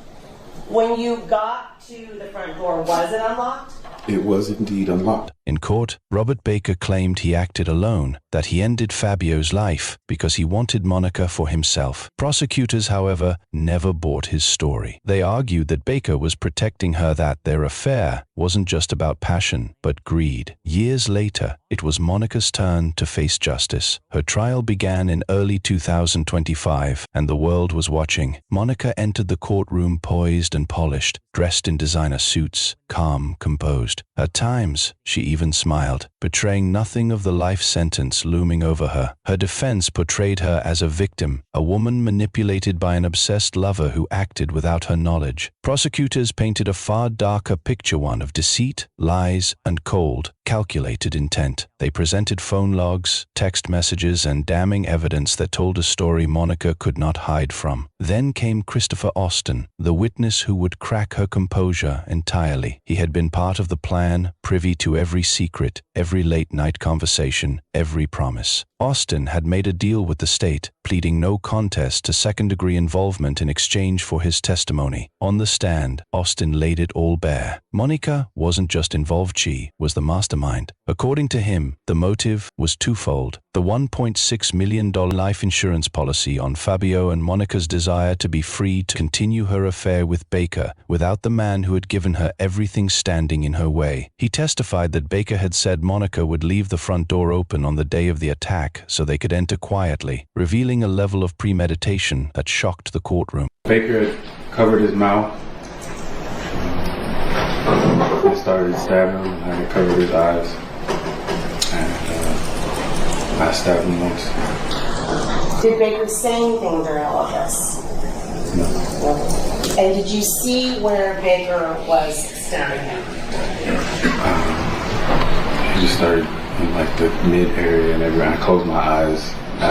S23: When you got to the front door, was it unlocked?
S22: It was indeed unlocked.
S2: In court, Robert Baker claimed he acted alone, that he ended Fabio's life because he wanted Monica for himself. Prosecutors, however, never bought his story. They argued that Baker was protecting her, that their affair wasn't just about passion, but greed. Years later, it was Monica's turn to face justice. Her trial began in early 2025, and the world was watching. Monica entered the courtroom poised and polished, dressed in designer suits, calm, composed. At times, she even smiled, betraying nothing of the life sentence looming over her. Her defense portrayed her as a victim, a woman manipulated by an obsessed lover who acted without her knowledge. Prosecutors painted a far darker picture, one of deceit, lies, and cold, calculated intent. They presented phone logs, text messages, and damning evidence that told a story Monica could not hide from. Then came Christopher Austin, the witness who would crack her composure entirely. He had been part of the plan, privy to every secret, every late-night conversation, every promise. Austin had made a deal with the state, pleading no contest to second-degree involvement in exchange for his testimony. On the stand, Austin laid it all bare. Monica wasn't just involved, she was the mastermind. According to him, the motive was twofold: the $1.6 million life insurance policy on Fabio and Monica's desire to be free to continue her affair with Baker without the man who had given her everything standing in her way. He testified that Baker had said Monica would leave the front door open on the day of the attack so they could enter quietly, revealing a level of premeditation that shocked the courtroom.
S22: Baker had covered his mouth. I started stabbing him, and I covered his eyes. And I stabbed him once.
S23: Did Baker say anything during all of this?
S22: No.
S23: And did you see where Baker was stabbing him?
S22: He just started in like the mid area and everywhere. I closed my eyes. I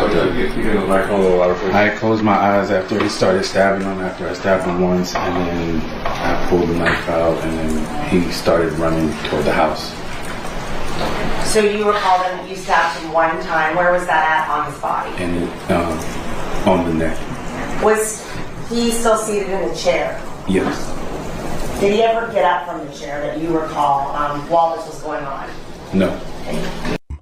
S22: closed my eyes after he started stabbing him, after I stabbed him once, and then I pulled the knife out, and then he started running toward the house.
S23: So you recall that you stabbed him one time. Where was that at on his body?
S22: And on the neck.
S23: Was he still seated in the chair?
S22: Yes.
S23: Did he ever get up from the chair that you recall while this was going on?
S22: No.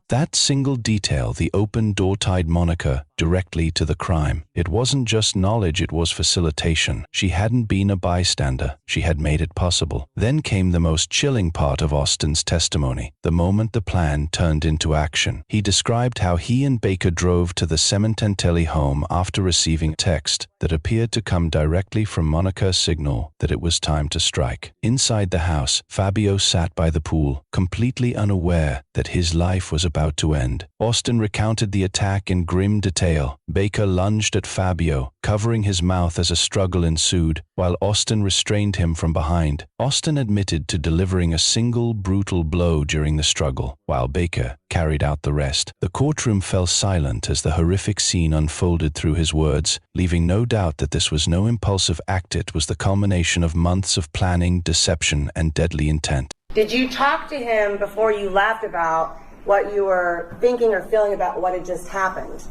S2: That single detail, the open door, tied Monica directly to the crime. It wasn't just knowledge, it was facilitation. She hadn't been a bystander, she had made it possible. Then came the most chilling part of Austin's testimony, the moment the plan turned into action. He described how he and Baker drove to the Cemententelli home after receiving a text that appeared to come directly from Monica's signal that it was time to strike. Inside the house, Fabio sat by the pool, completely unaware that his life was about to end. Austin recounted the attack in grim detail. Baker lunged at Fabio, covering his mouth as a struggle ensued, while Austin restrained him from behind. Austin admitted to delivering a single brutal blow during the struggle, while Baker carried out the rest. The courtroom fell silent as the horrific scene unfolded through his words, leaving no doubt that this was no impulsive act. It was the culmination of months of planning, deception, and deadly intent.
S23: Had you talked to him before you left about what you were thinking or feeling about what had just happened?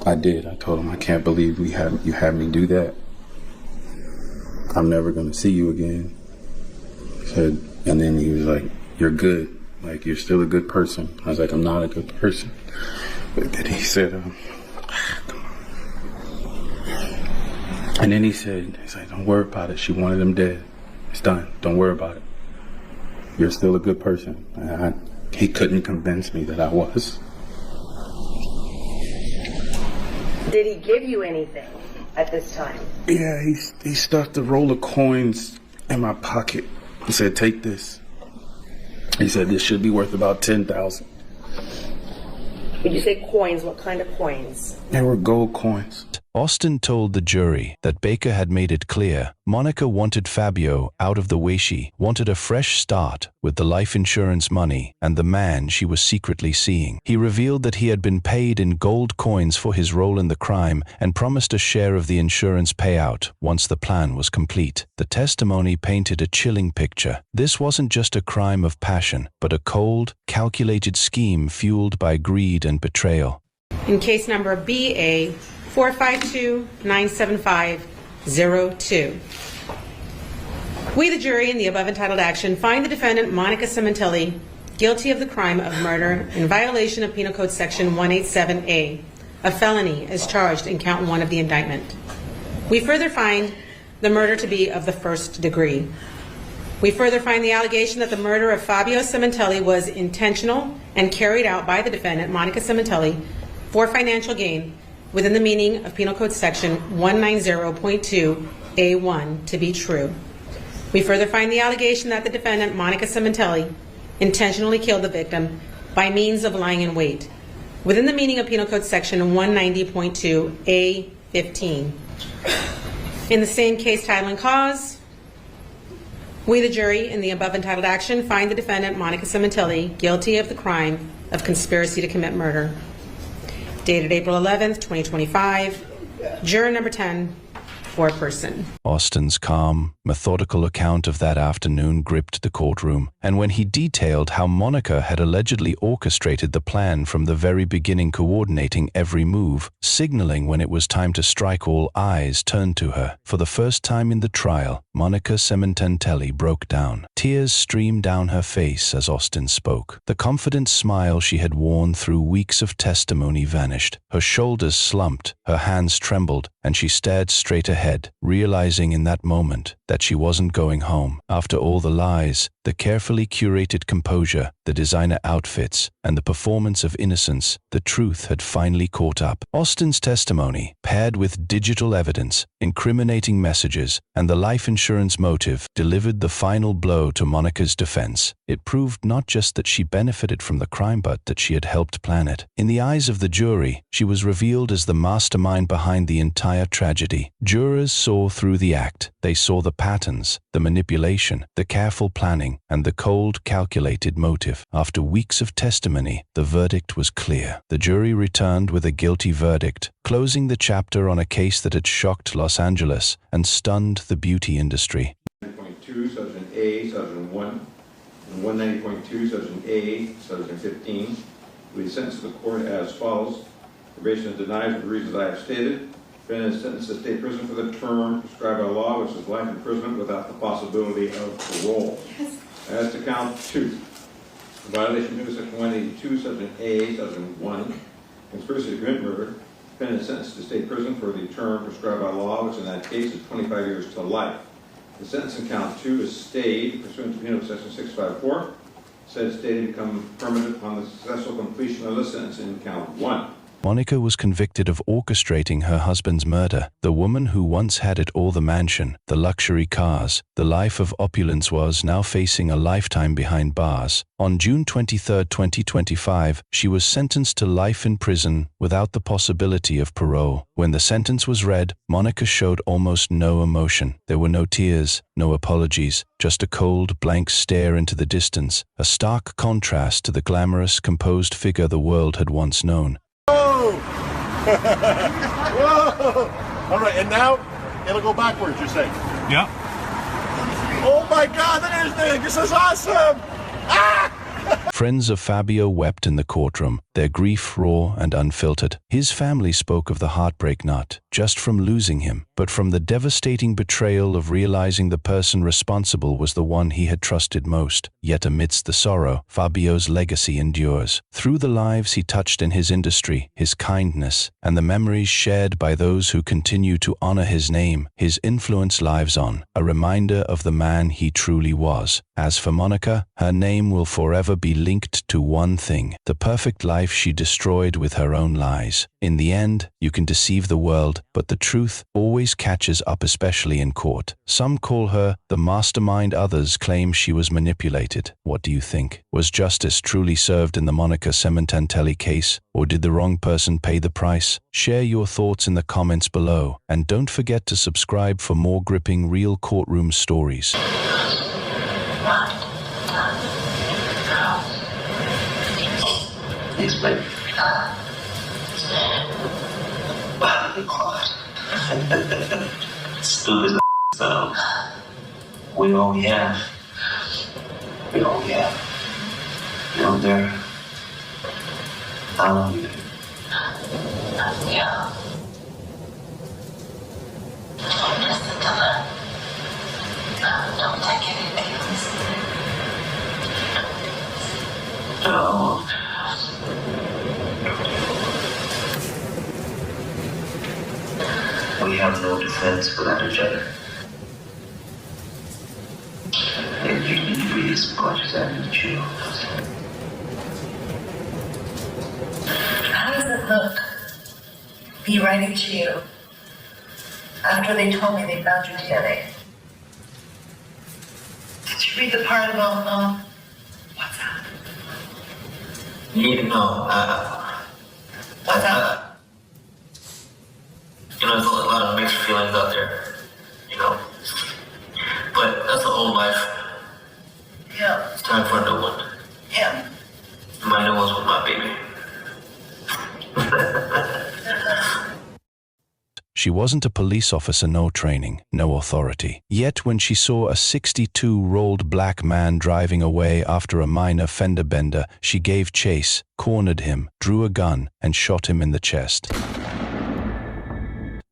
S22: I did. I told him, I can't believe you had me do that. I'm never going to see you again. And then he was like, you're good. Like, you're still a good person. I was like, I'm not a good person. But then he said, come on. And then he's like, don't worry about it. She wanted him dead. It's done. Don't worry about it. You're still a good person. He couldn't convince me that I was.
S23: Did he give you anything at this time?
S22: Yeah, he stuffed a roll of coins in my pocket. He said, take this. He said, this should be worth about $10,000.
S23: Did you say coins? What kind of coins?
S22: They were gold coins.
S2: Austin told the jury that Baker had made it clear Monica wanted Fabio out of the way. She wanted a fresh start with the life insurance money and the man she was secretly seeing. He revealed that he had been paid in gold coins for his role in the crime and promised a share of the insurance payout once the plan was complete. The testimony painted a chilling picture. This wasn't just a crime of passion, but a cold, calculated scheme fueled by greed and betrayal.
S6: In case number BA 452-975-02. We, the jury, in the above entitled action, find the defendant, Monica Cementelli, guilty of the crime of murder in violation of Penal Code Section 187A, a felony as charged in count 1 of the indictment. We further find the murder to be of the first degree. We further find the allegation that the murder of Fabio Cementelli was intentional and carried out by the defendant, Monica Cementelli, for financial gain within the meaning of Penal Code Section 190.2A1 to be true. We further find the allegation that the defendant, Monica Cementelli, intentionally killed the victim by means of lying in wait within the meaning of Penal Code Section 190.2A15. In the same case, title, and cause, we, the jury, in the above entitled action, find the defendant, Monica Cementelli, guilty of the crime of conspiracy to commit murder. Dated April 11th, 2025. Juror number 10, foreperson.
S2: Austin's calm, methodical account of that afternoon gripped the courtroom, and when he detailed how Monica had allegedly orchestrated the plan from the very beginning, coordinating every move, signaling when it was time to strike, all eyes turned to her. For the first time in the trial, Monica Cementelli broke down. Tears streamed down her face as Austin spoke. The confident smile she had worn through weeks of testimony vanished. Her shoulders slumped, her hands trembled, and she stared straight ahead, realizing in that moment that she wasn't going home. After all the lies, the carefully curated composure, the designer outfits, and the performance of innocence, the truth had finally caught up. Austin's testimony, paired with digital evidence, incriminating messages, and the life insurance motive, delivered the final blow to Monica's defense. It proved not just that she benefited from the crime, but that she had helped plan it. In the eyes of the jury, she was revealed as the mastermind behind the entire tragedy. Jurors saw through the act. They saw the patterns, the manipulation, the careful planning, and the cold, calculated motive. After weeks of testimony, the verdict was clear. The jury returned with a guilty verdict, closing the chapter on a case that had shocked Los Angeles and stunned the beauty industry.
S8: 190.2, subsection A, subsection 1, and 190.2, subsection A, subsection 15. We sentence the court as follows. Probation denies for the reasons I have stated. Defendant is sentenced to state prison for the term prescribed by law, which is life imprisonment without the possibility of parole. Yes. As to count 2, violation of section 182, subsection A, subsection 1, conspiracy to commit murder. Defendant is sentenced to state prison for the term prescribed by law, which in that case is 25 years to life. The sentence in count 2 is stayed pursuant to Penal Code Section 654. Said stay to become permanent upon the successful completion of the sentence in count 1.
S2: Monica was convicted of orchestrating her husband's murder. The woman who once had it all, the mansion, the luxury cars, the life of opulence, was now facing a lifetime behind bars. On June 23, 2025, she was sentenced to life in prison without the possibility of parole. When the sentence was read, Monica showed almost no emotion. There were no tears, no apologies, just a cold, blank stare into the distance, a stark contrast to the glamorous, composed figure the world had once known.
S11: Whoa! Whoa! All right, and now it'll go backwards, you're saying?
S13: Yeah.
S11: Oh my God, this is awesome! Ah!
S2: Friends of Fabio wept in the courtroom, their grief raw and unfiltered. His family spoke of the heartbreak not just from losing him, but from the devastating betrayal of realizing the person responsible was the one he had trusted most. Yet amidst the sorrow, Fabio's legacy endures. Through the lives he touched in his industry, his kindness, and the memories shared by those who continue to honor his name, his influence lives on, a reminder of the man he truly was. As for Monica, her name will forever be linked to one thing: the perfect life she destroyed with her own lies. In the end, you can deceive the world, but the truth always catches up, especially in court. Some call her the mastermind, others claim she was manipulated. What do you think? Was justice truly served in the Monica Cementelli case, or did the wrong person pay the price? Share your thoughts in the comments below, and don't forget to subscribe for more gripping real courtroom stories.
S24: Stupid so we all have. You're there. I love you. Yeah. Listen to them. Don't take anything. sense without each other. And you need me as much as I need you.
S1: How does it look? Be writing to you after they told me they found your DNA. Did you read the part about what's that?
S24: You need to know.
S1: What's that?
S24: You know, there's a lot of mixed feelings out there. You know, but that's the old life.
S1: Yeah.
S24: It's time for a new one.
S1: Yeah.
S24: My new one's with my baby.
S2: She wasn't a police officer, no training, no authority. Yet when she saw a 62-year-old black man driving away after a minor fender bender, she gave chase, cornered him, drew a gun, and shot him in the chest.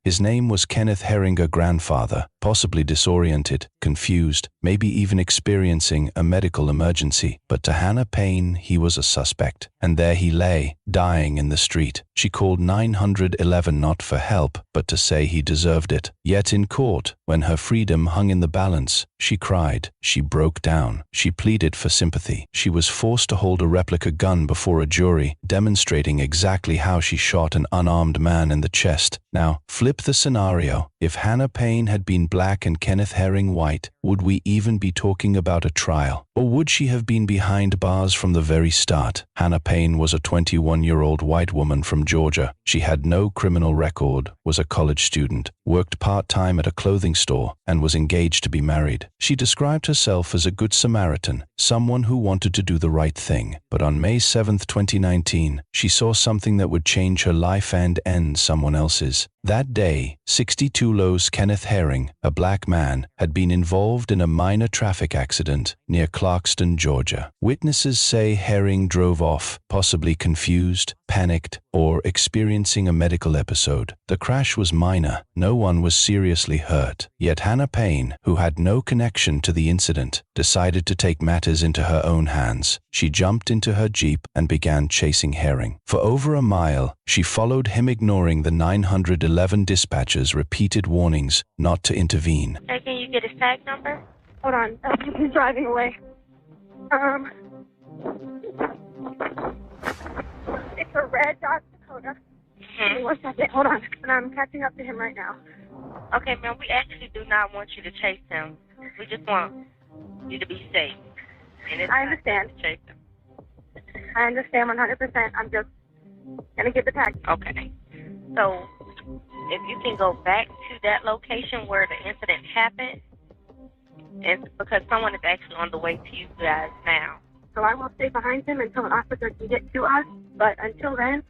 S2: His name was Kenneth Herringer, grandfather, possibly disoriented, confused, maybe even experiencing a medical emergency. But to Hannah Payne, he was a suspect. And there he lay, dying in the street. She called 911 not for help, but to say he deserved it. Yet in court, when her freedom hung in the balance, she cried, she broke down, she pleaded for sympathy. She was forced to hold a replica gun before a jury, demonstrating exactly how she shot an unarmed man in the chest. Now, flip the scenario. If Hannah Payne had been black and Kenneth Herring white, would we even be talking about a trial? Or would she have been behind bars from the very start? Hannah Payne was a 21-year-old white woman from Georgia. She had no criminal record, was a college student, worked part-time at a clothing store, and was engaged to be married. She described herself as a good Samaritan, someone who wanted to do the right thing. But on May 7, 2019, she saw something that would change her life and end someone else's. That day, 62-year-old Kenneth Herring, a black man, had been involved in a minor traffic accident near Clarkston, Georgia. Witnesses say Herring drove off, possibly confused, panicked, or experiencing a medical episode. The crash was minor. No one was seriously hurt. Yet Hannah Payne, who had no connection to the incident, decided to take matters into her own hands. She jumped into her Jeep and began chasing Herring. For over a mile, she followed him, ignoring the 911 dispatcher's repeated warnings not to intervene.
S12: Hey, can you get his tag number?
S19: Hold on. He's driving away. It's a red Dodge Dakota. Give me 1 second. Hold on. And I'm catching up to him right now.
S12: Okay, ma'am, we actually do not want you to chase him. We just want you to be safe. And it's
S19: I understand.
S12: To chase him.
S19: I understand 100%. I'm just going to get the tag.
S12: Okay. So, if you can go back to that location where the incident happened, and because someone is actually on the way to you guys now.
S19: So I will stay behind him until an officer can get to us, but until then,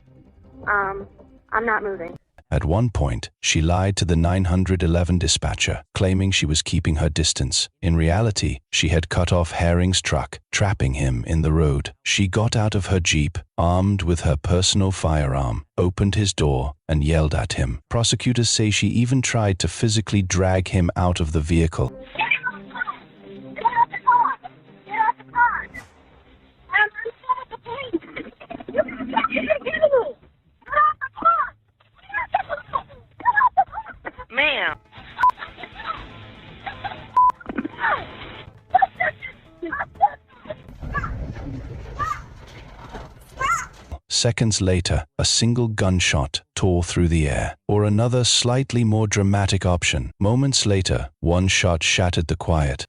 S19: I'm not moving.
S2: At one point, she lied to the 911 dispatcher, claiming she was keeping her distance. In reality, she had cut off Herring's truck, trapping him in the road. She got out of her Jeep, armed with her personal firearm, opened his door, and yelled at him. Prosecutors say she even tried to physically drag him out of the vehicle.
S12: Ma'am.
S2: Seconds later, a single gunshot tore through the air. Or another, slightly more dramatic option. Moments later, one shot shattered the quiet.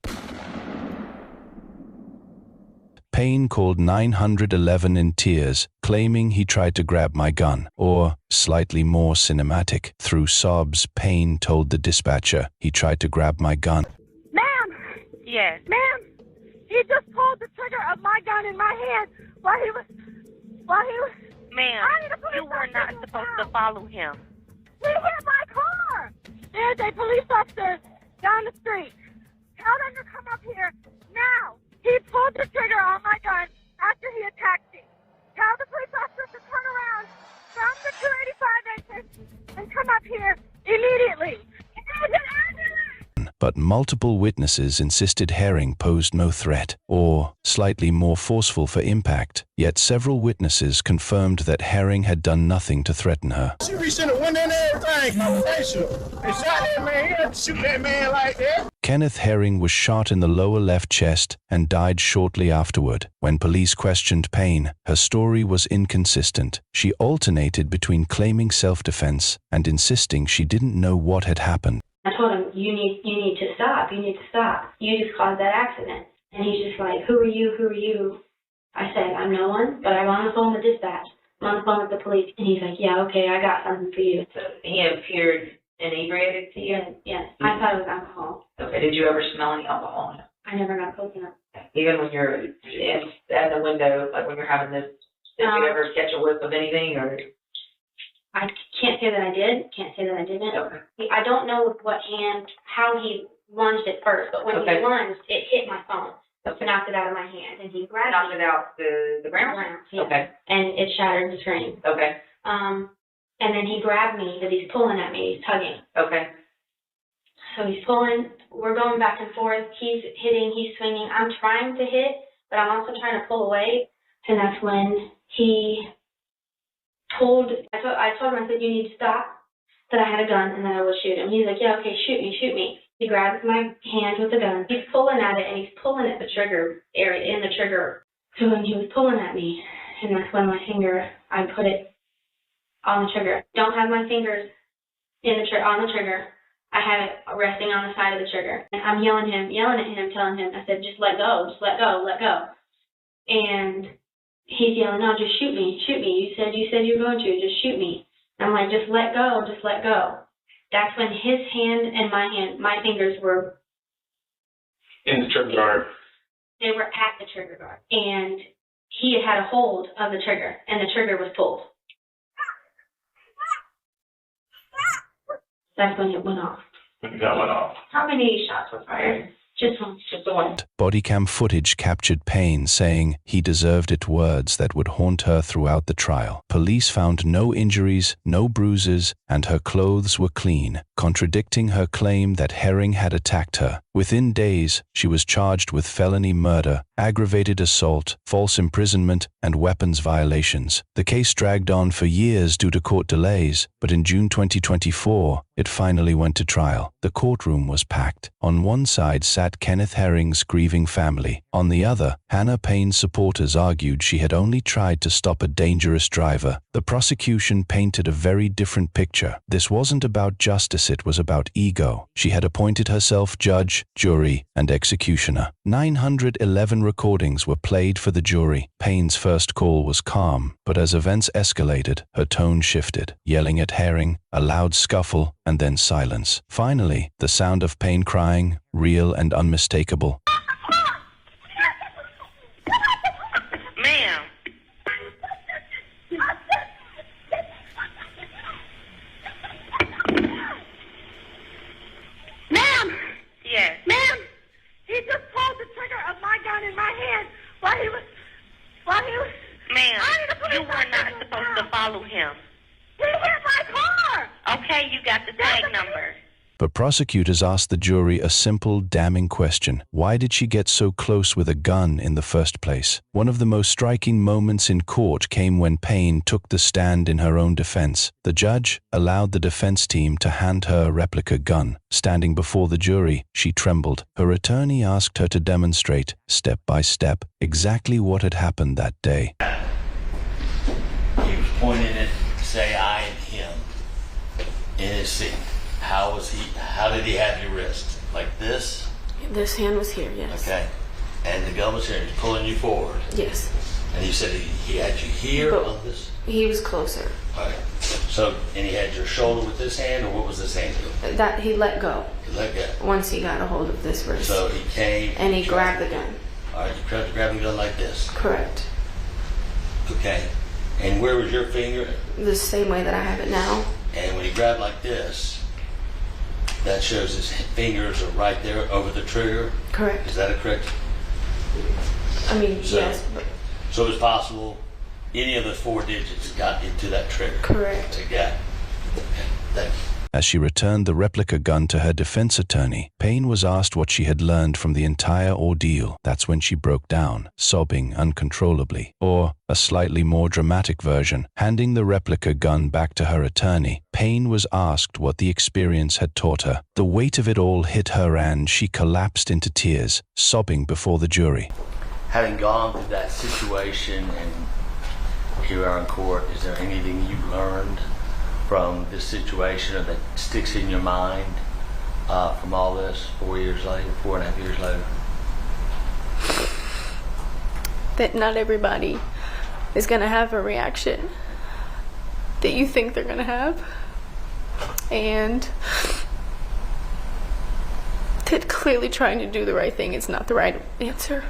S2: Payne called 911 in tears, claiming he tried to grab my gun. Or, slightly more cinematic, through sobs, Payne told the dispatcher he tried to grab my gun.
S19: Ma'am!
S12: Yes.
S19: Ma'am! He just pulled the trigger of my gun in my hand while he was...
S12: Ma'am, you were not supposed to follow him.
S19: He hit my car! There's a police officer down the street. Tell them to come up here now. He pulled the trigger on my gun after he attacked me. Tell the police officer to turn around from the 285 entrance and come up here immediately.
S2: but multiple witnesses insisted Herring posed no threat, or slightly more forceful for impact. Yet several witnesses confirmed that Herring had done nothing to threaten her.
S11: She reached in and went in there and everything. Confidential. They shot that man. He had to shoot that man like that.
S2: Kenneth Herring was shot in the lower left chest and died shortly afterward. When police questioned Payne, her story was inconsistent. She alternated between claiming self-defense and insisting she didn't know what had happened.
S9: I told him, you need to stop. You need to stop. You just caused that accident. And he's just like, who are you? Who are you? I said, I'm no one, but I'm on the phone with dispatch. I'm on the phone with the police. And he's like, yeah, okay, I got something for you.
S10: So he appeared inebriated to you?
S9: Yes. I thought it was alcohol.
S10: Okay. Did you ever smell any alcohol?
S9: I never got close enough.
S10: Even when you're at the window, like when you're having this, did you ever catch a whiff of anything, or?
S9: I can't say that I did. Can't say that I didn't.
S10: Okay.
S9: I don't know with what hand, how he lunged it first, but when he lunged, it hit my phone.
S10: Okay.
S9: Knocked it out of my hand, and he grabbed
S10: knocked it out the ground?
S9: Yeah.
S10: Okay.
S9: And it shattered the screen.
S10: Okay.
S9: And then he grabbed me because he's pulling at me. He's tugging.
S10: Okay.
S9: So he's pulling. We're going back and forth. He's hitting. He's swinging. I'm trying to hit, but I'm also trying to pull away. And that's when he told. I told him, I said, you need to stop. That I had a gun and that I would shoot him. He's like, yeah, okay, shoot me, shoot me. He grabs my hand with the gun. He's pulling at it, and he's pulling at the trigger area, in the trigger. So when he was pulling at me, and that's when my finger, I put it on the trigger. Don't have my fingers on the trigger. I have it resting on the side of the trigger. And I'm yelling at him, telling him, I said, just let go, let go. And he's yelling, no, just shoot me. You said you were going to, just shoot me. And I'm like, just let go. That's when his hand and my fingers were
S16: in the trigger guard.
S9: They were at the trigger guard. And he had a hold of the trigger, and the trigger was pulled. That's when it went off.
S16: That went off.
S9: How many shots were fired? Just one. Just the one.
S2: Bodycam footage captured Payne saying he deserved it, words that would haunt her throughout the trial. Police found no injuries, no bruises, and her clothes were clean, contradicting her claim that Herring had attacked her. Within days, she was charged with felony murder, aggravated assault, false imprisonment, and weapons violations. The case dragged on for years due to court delays, but in June 2024, it finally went to trial. The courtroom was packed. On one side sat Kenneth Herring's grieving family. On the other, Hannah Payne's supporters argued she had only tried to stop a dangerous driver. The prosecution painted a very different picture. This wasn't about justice, it was about ego. She had appointed herself judge, jury, and executioner. 911 recordings were played for the jury. Payne's first call was calm, but as events escalated, her tone shifted, yelling at Herring, a loud scuffle, and then silence. Finally, the sound of Payne crying, real and unmistakable.
S12: Ma'am.
S19: Ma'am!
S12: Yes.
S19: Ma'am! He just pulled the trigger of my gun in my hand while he was...
S12: Ma'am, you were not supposed to follow him.
S19: He hit my car!
S12: Okay, you got the tag number.
S2: But prosecutors asked the jury a simple, damning question. Why did she get so close with a gun in the first place? One of the most striking moments in court came when Payne took the stand in her own defense. The judge allowed the defense team to hand her a replica gun. Standing before the jury, she trembled. Her attorney asked her to demonstrate, step by step, exactly what had happened that day.
S13: He was pointing it to say I and him in his seat. How did he have your wrist? Like this?
S9: This hand was here, yes.
S13: Okay. And the gun was here, and he's pulling you forward.
S9: Yes.
S13: And you said he had you here
S9: But
S13: on this?
S9: he was closer.
S13: All right. So, and he had your shoulder with this hand, or what was this hand doing?
S9: That he let go.
S13: He let go.
S9: Once he got a hold of this wrist.
S13: So he came.
S9: And he grabbed the gun.
S13: All right, you tried to grab the gun like this?
S9: Correct.
S13: Okay. And where was your finger?
S9: The same way that I have it now.
S13: And when he grabbed like this, that shows his fingers are right there over the trigger?
S9: Correct.
S13: Is that a correct?
S9: I mean, yes. But
S13: so it's possible any of the 4 digits got into that trigger?
S9: Correct.
S13: Okay. Thank you.
S2: As she returned the replica gun to her defense attorney, Payne was asked what she had learned from the entire ordeal. That's when she broke down, sobbing uncontrollably. Or, a slightly more dramatic version, handing the replica gun back to her attorney, Payne was asked what the experience had taught her. The weight of it all hit her and she collapsed into tears, sobbing before the jury.
S13: Having gone through that situation and here we are in court, is there anything you've learned from this situation or that sticks in your mind from all this 4.5 years later?
S20: That not everybody is going to have a reaction that you think they're going to have. And that clearly trying to do the right thing is not the right answer.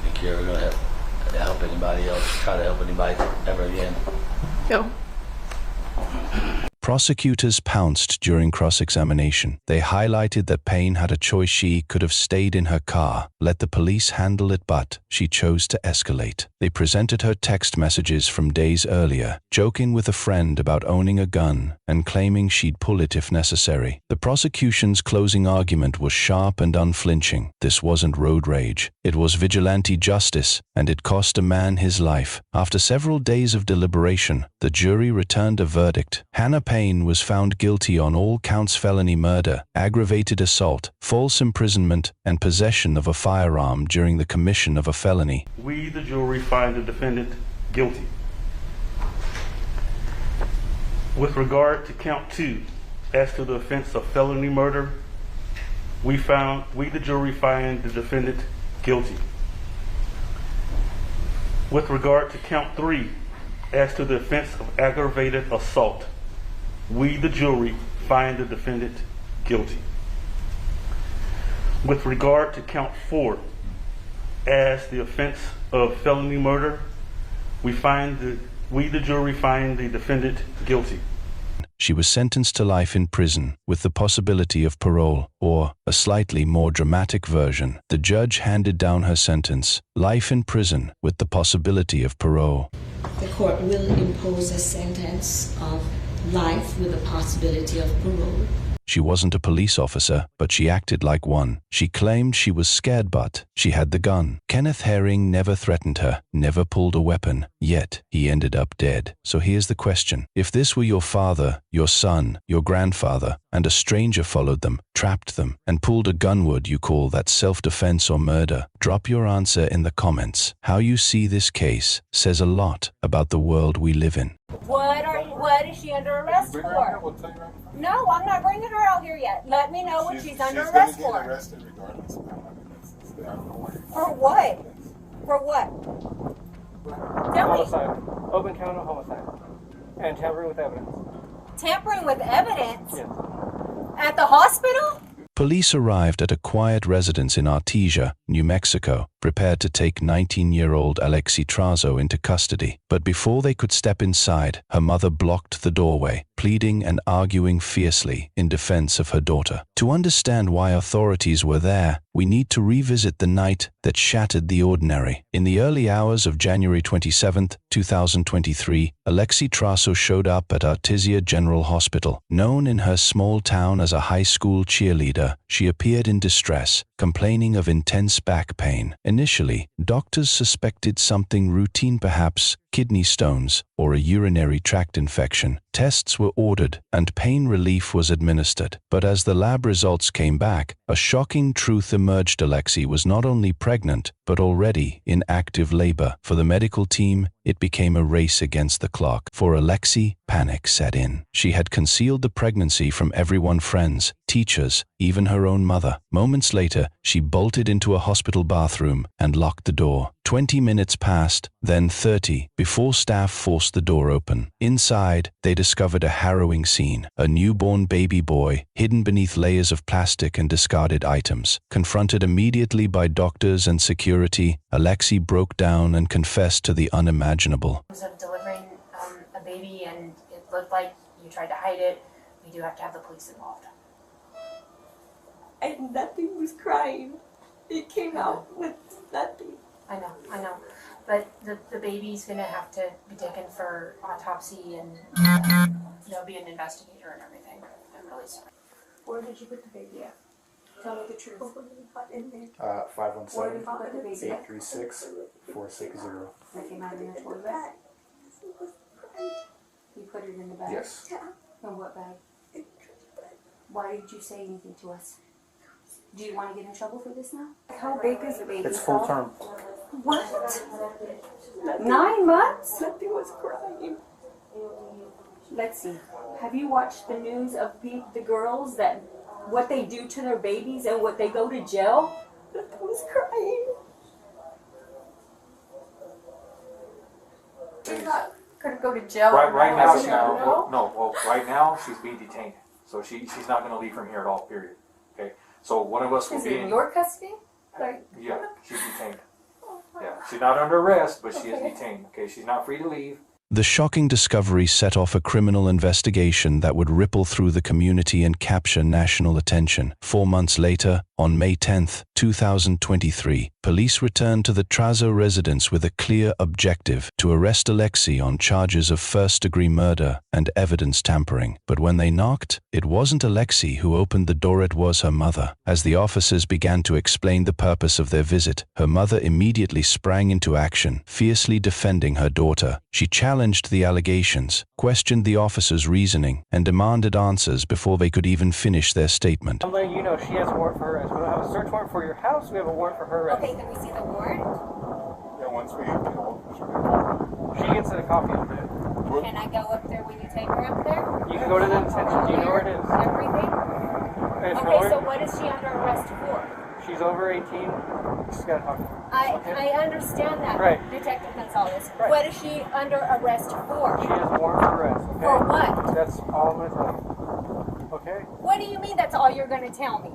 S13: Think you're ever going to help anybody else, try to help anybody ever again?
S20: No.
S2: Prosecutors pounced during cross-examination. They highlighted that Payne had a choice. She could have stayed in her car, let the police handle it, but she chose to escalate. They presented her text messages from days earlier, joking with a friend about owning a gun and claiming she'd pull it if necessary. The prosecution's closing argument was sharp and unflinching. This wasn't road rage. It was vigilante justice, and it cost a man his life. After several days of deliberation, the jury returned a verdict. Hannah Payne was found guilty on all counts: felony murder, aggravated assault, false imprisonment, and possession of a firearm during the commission of a felony.
S3: We, the jury, find the defendant guilty. With regard to count 2, as to the offense of felony murder, we, the jury, find the defendant guilty. With regard to count 3, as to the offense of aggravated assault, we, the jury, find the defendant guilty. With regard to count 4, as the offense of felony murder, we, the jury, find the defendant guilty.
S2: She was sentenced to life in prison with the possibility of parole, or, a slightly more dramatic version, the judge handed down her sentence: life in prison with the possibility of parole.
S15: The court will impose a sentence of life with the possibility of parole.
S2: She wasn't a police officer, but she acted like one. She claimed she was scared, but she had the gun. Kenneth Herring never threatened her, never pulled a weapon, yet he ended up dead. So here's the question. If this were your father, your son, your grandfather, and a stranger followed them, trapped them, and pulled a gun, would you call that self-defense or murder? Drop your answer in the comments. How you see this case says a lot about the world we live in.
S17: What is she under arrest for? No, I'm not bringing her out here yet. Let me know what she's under arrest for.
S18: She's going to get arrested regardless of how long it is.
S17: For what? For what? Tell me.
S25: Homicide. Open count of homicide. And tampering with evidence.
S17: Tampering with evidence?
S25: Yes.
S17: At the hospital?
S2: Police arrived at a quiet residence in Artesia, New Mexico, prepared to take 19-year-old Alexi Trazo into custody. But before they could step inside, her mother blocked the doorway, pleading and arguing fiercely in defense of her daughter. To understand why authorities were there, we need to revisit the night that shattered the ordinary. In the early hours of January 27, 2023, Alexi Trazo showed up at Artesia General Hospital. Known in her small town as a high school cheerleader, she appeared in distress, complaining of intense back pain. Initially, doctors suspected something routine, perhaps kidney stones or a urinary tract infection. Tests were ordered and pain relief was administered. But as the lab results came back, a shocking truth emerged. Alexi was not only pregnant, but already in active labor. For the medical team, it became a race against the clock. For Alexi, panic set in. She had concealed the pregnancy from everyone: friends, teachers, even her own mother. Moments later, she bolted into a hospital bathroom and locked the door. 20 minutes passed, then 30, before staff forced the door open. Inside, they discovered a harrowing scene. A newborn baby boy, hidden beneath layers of plastic and discarded items. Confronted immediately by doctors and security, Alexi broke down and confessed to the unimaginable.
S26: Of delivering a baby, and it looked like you tried to hide it. We do have to have the police involved.
S17: And nothing was crying. It came out with nothing.
S26: I know. But the baby's gonna have to be taken for autopsy and there'll be an investigator and everything. I'm really sorry.
S17: Where did you put the baby at? Tell me the truth. Where did you put the baby
S18: 517-836-460.
S17: That came out of your toilet? You put it in the bag?
S18: Yes.
S17: In what bag? Why did you say anything to us? Do you want to get in trouble for this now? How big is the baby?
S18: It's full term.
S17: What? 9 months?
S20: Nothing was crying.
S17: Let's see. Have you watched the news of the girls that what they do to their babies and what they go to jail?
S20: Nothing was crying.
S17: She's not gonna go to jail.
S4: Right now, right now she's being detained, so she's not going to leave from here at all. Period. Okay. So one of us will
S17: Is
S4: be
S17: in your custody? Like,
S4: Yeah, she's detained. Yeah, she's not under arrest, but she is detained. Okay, she's not free to leave.
S2: The shocking discovery set off a criminal investigation that would ripple through the community and capture national attention. 4 months later, on May 10, 2023, police returned to the Trazo residence with a clear objective: to arrest Alexei on charges of first-degree murder and evidence tampering. But when they knocked, it wasn't Alexei who opened the door, it was her mother. As the officers began to explain the purpose of their visit, her mother immediately sprang into action, fiercely defending her daughter. She challenged the allegations, questioned the officers' reasoning, and demanded answers before they could even finish their statement.
S25: I'm letting you know she has a warrant for her arrest. We don't have a search warrant for your house. We have a warrant for her arrest.
S17: okay, can we see the warrant?
S18: Yeah, once we
S25: She gets a copy of it.
S17: Can I go up there when you take her up there?
S25: You can go to the detention. Do you know where it is?
S17: Everything? Okay, so what is she under arrest for?
S25: She's over 18. She's got a copy.
S17: I understand that,
S25: Right.
S17: Detective Gonzalez.
S25: Right.
S17: What is she under arrest for?
S25: She has a warrant for arrest. Okay?
S17: For what?
S25: That's all I'm going to tell you. Okay?
S17: What do you mean that's all you're going to tell me?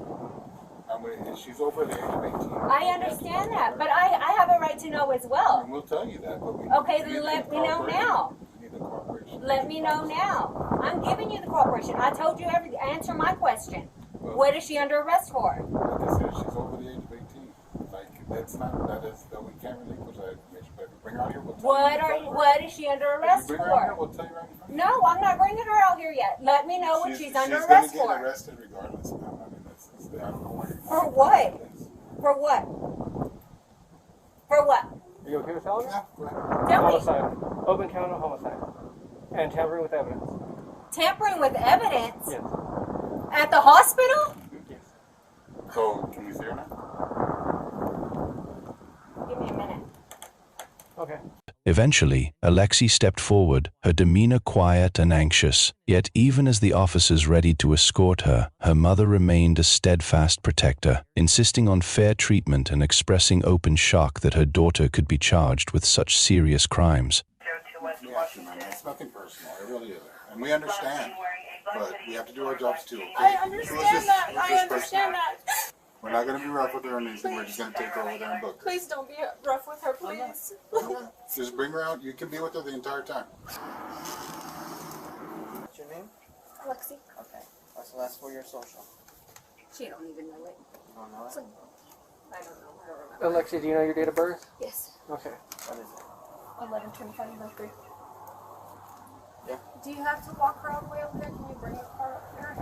S18: she's over the age of 18.
S17: I understand that, but I have a right to know as well.
S18: And we'll tell you that, but we
S17: Okay,
S18: need
S17: then
S18: the
S17: let me know now.
S18: We need the cooperation.
S17: Let me know now. I'm giving you the cooperation. I told you answer my question.
S18: Well,
S17: What is she under arrest for?
S18: Like I said, she's over the age of 18. Like, that we can't relinquish that information, but if you bring her out here, we'll tell you.
S17: What is she under arrest
S18: If you bring her out here,
S17: for?
S18: we'll tell you right in front of
S17: No, I'm not bringing her out here yet. Let me know what she's under
S18: She's
S17: arrest
S18: going to
S17: for.
S18: get arrested regardless. I mean, I don't know why.
S17: For what? For what? For what?
S25: Are you okay with telling me?
S17: Tell me.
S25: Homicide. Open count of homicide. And tampering with evidence.
S17: Tampering with evidence?
S25: Yes.
S17: At the hospital?
S25: Yes.
S18: So, can we see her now?
S17: Give me a minute.
S25: Okay.
S2: Eventually, Alexei stepped forward, her demeanor quiet and anxious. Yet even as the officers readied to escort her, her mother remained a steadfast protector, insisting on fair treatment and expressing open shock that her daughter could be charged with such serious crimes.
S18: It's nothing personal. It really isn't. And we understand. But we have to do our jobs too. Okay?
S20: I understand that. I understand that.
S18: We're not going to be rough with her or anything. We're just going to take her over there and book her.
S20: Please don't be rough with her, please.
S18: Just bring her out. You can be with her the entire time.
S25: What's your name?
S17: Lexi.
S25: Okay. What's the last 4 years social?
S17: She don't even know it.
S25: You don't know it?
S17: I don't know. I don't remember.
S25: Alexia, do you know your date of birth?
S17: Yes.
S25: Okay. What is it?
S17: 11/25/03.
S25: Yeah.
S17: Do you have to walk her all the way over there? Can you bring a car up there?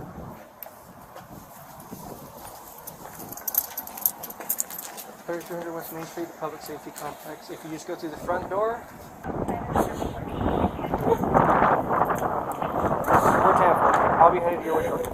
S25: 3200 West Main Street, Public Safety Complex. If you just go through the front door, we're tampering. I'll be headed your way shortly.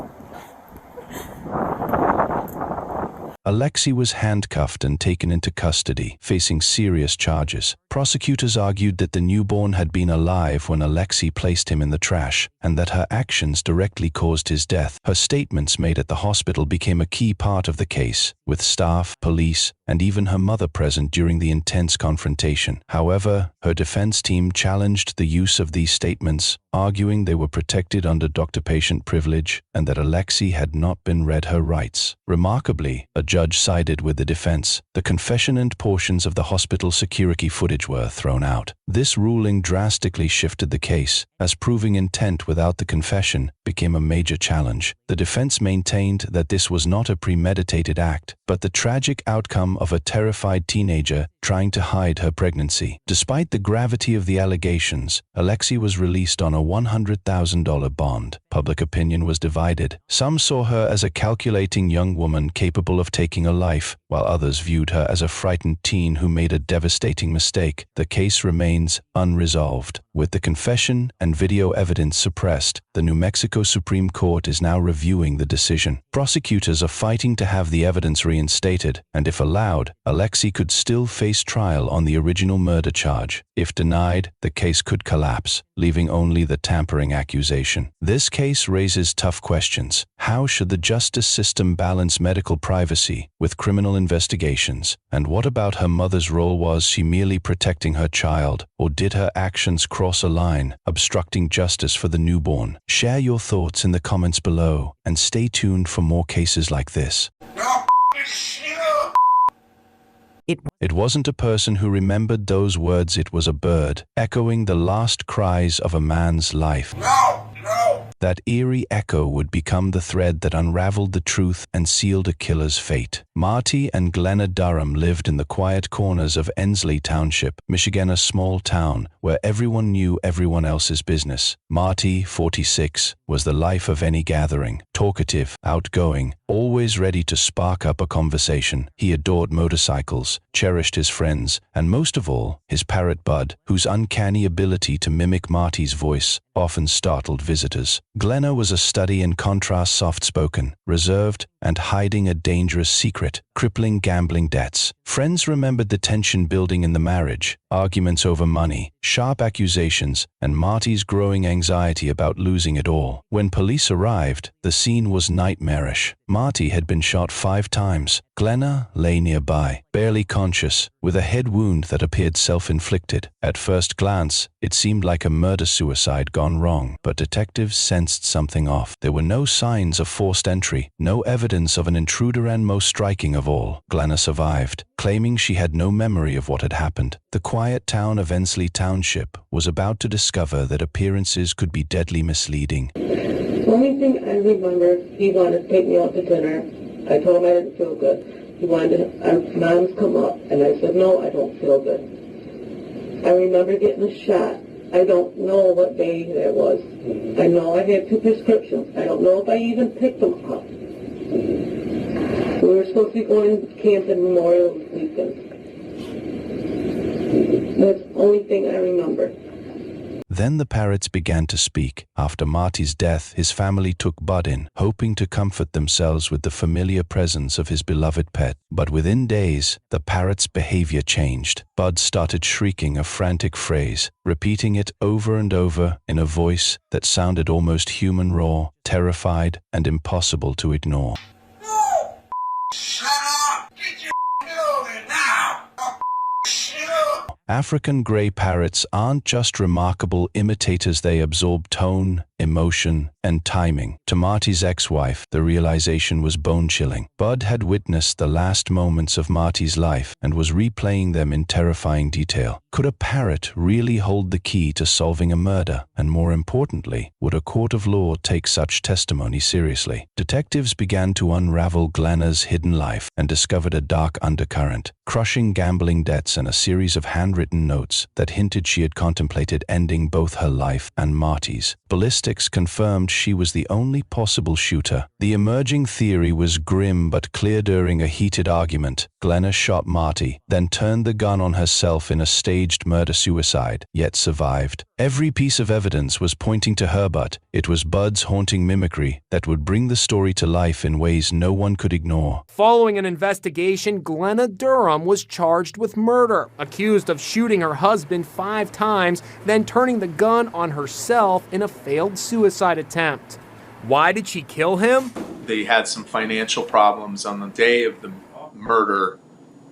S2: Alexei was handcuffed and taken into custody, facing serious charges. Prosecutors argued that the newborn had been alive when Alexei placed him in the trash, and that her actions directly caused his death. Her statements made at the hospital became a key part of the case, with staff, police, and even her mother present during the intense confrontation. However, her defense team challenged the use of these statements, arguing they were protected under doctor-patient privilege and that Alexei had not been read her rights. Remarkably, a judge sided with the defense. The confession and portions of the hospital security footage were thrown out. This ruling drastically shifted the case, as proving intent without the confession became a major challenge. The defense maintained that this was not a premeditated act, but the tragic outcome of a terrified teenager trying to hide her pregnancy. Despite the gravity of the allegations, Alexei was released on a $100,000 bond. Public opinion was divided. Some saw her as a calculating young woman capable of taking a life, while others viewed her as a frightened teen who made a devastating mistake. The case remains unresolved. With the confession and video evidence suppressed, the New Mexico Supreme Court is now reviewing the decision. Prosecutors are fighting to have the evidence reinstated, and if allowed, Alexei could still face trial on the original murder charge. If denied, the case could collapse, leaving only the tampering accusation. This case raises tough questions. How should the justice system balance medical privacy with criminal investigations? And what about her mother's role? Was she merely protecting her child, or did her actions cross a line, obstructing justice for the newborn? Share your thoughts in the comments below, and stay tuned for more cases like this. It wasn't a person who remembered those words, it was a bird, echoing the last cries of a man's life. That eerie echo would become the thread that unraveled the truth and sealed a killer's fate. Marty and Glenna Durham lived in the quiet corners of Ensley Township, Michigan, a small town where everyone knew everyone else's business. Marty, 46, was the life of any gathering, talkative, outgoing, always ready to spark up a conversation. He adored motorcycles, cherished his friends, and most of all, his parrot Bud, whose uncanny ability to mimic Marty's voice often startled visitors. Glenna was a study in contrast, soft-spoken, reserved, and hiding a dangerous secret, crippling gambling debts. Friends remembered the tension building in the marriage, arguments over money, sharp accusations, and Marty's growing anxiety about losing it all. When police arrived, the scene was nightmarish. Marty had been shot 5 times. Glenna lay nearby, barely conscious, with a head wound that appeared self-inflicted. At first glance, it seemed like a murder-suicide gone wrong, but detectives sensed something off. There were no signs of forced entry, no evidence of an intruder, and most striking of all, Glenna survived, claiming she had no memory of what had happened. The quiet town of Ensley Township was about to discover that appearances could be deadly misleading.
S5: The only thing I remember, he wanted to take me out to dinner. I told him I didn't feel good. He wanted to, Mom's come up, and I said, no, I don't feel good. I remember getting a shot. I don't know what day that was. I know I had 2 prescriptions. I don't know if I even picked them up. We were supposed to be going to Camden Memorial weekend. That's the only thing I remember.
S2: Then the parrots began to speak. After Marty's death, his family took Bud in, hoping to comfort themselves with the familiar presence of his beloved pet. But within days, the parrot's behavior changed. Bud started shrieking a frantic phrase, repeating it over and over in a voice that sounded almost human, raw, terrified, and impossible to ignore.
S11: Shut up! Get your building now!
S2: African gray parrots aren't just remarkable imitators, they absorb tone, emotion, and timing. To Marty's ex-wife, the realization was bone-chilling. Bud had witnessed the last moments of Marty's life and was replaying them in terrifying detail. Could a parrot really hold the key to solving a murder? And more importantly, would a court of law take such testimony seriously? Detectives began to unravel Glenna's hidden life and discovered a dark undercurrent, crushing gambling debts and a series of handwritten notes that hinted she had contemplated ending both her life and Marty's. Ballistics confirmed she was the only possible shooter. The emerging theory was grim but clear. During a heated argument, Glenna shot Marty, then turned the gun on herself in a staged murder-suicide, yet survived. Every piece of evidence was pointing to her, but it was Bud's haunting mimicry that would bring the story to life in ways no one could ignore.
S7: Following an investigation, Glenna Durham was charged with murder, accused of shooting her husband 5 times, then turning the gun on herself in a failed suicide attempt. Why did she kill him?
S14: They had some financial problems. On the day of the murder,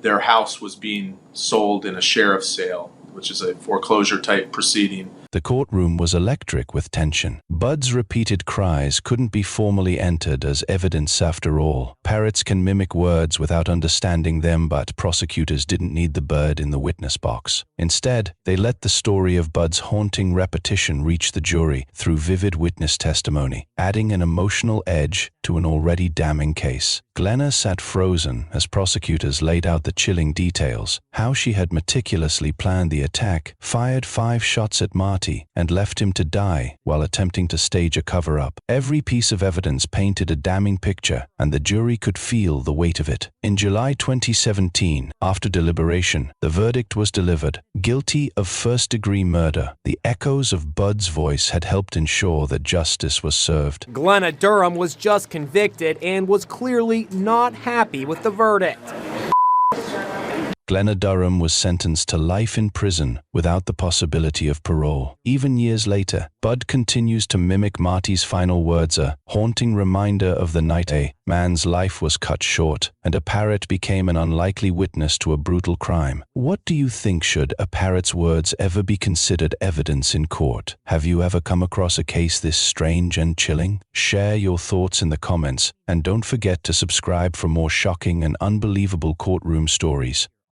S14: their house was being sold in a sheriff's sale, which is a foreclosure type proceeding.
S2: The courtroom was electric with tension. Bud's repeated cries couldn't be formally entered as evidence after all. Parrots can mimic words without understanding them, but prosecutors didn't need the bird in the witness box. Instead, they let the story of Bud's haunting repetition reach the jury through vivid witness testimony, adding an emotional edge to an already damning case. Glenna sat frozen as prosecutors laid out the chilling details, how she had meticulously planned the attack, fired 5 shots at Marty, and left him to die while attempting to stage a cover-up. Every piece of evidence painted a damning picture, and the jury could feel the weight of it. In July 2017, after deliberation, the verdict was delivered: guilty of first-degree murder. The echoes of Bud's voice had helped ensure that justice was served.
S7: Glenna Durham was just convicted and was clearly not happy with the verdict.
S2: Glenna Durham was sentenced to life in prison without the possibility of parole. Even years later, Bud continues to mimic Marty's final words, a haunting reminder of the night a man's life was cut short, and a parrot became an unlikely witness to a brutal crime. What do you think? Should a parrot's words ever be considered evidence in court? Have you ever come across a case this strange and chilling? Share your thoughts in the comments, and don't forget to subscribe for more shocking and unbelievable courtroom stories.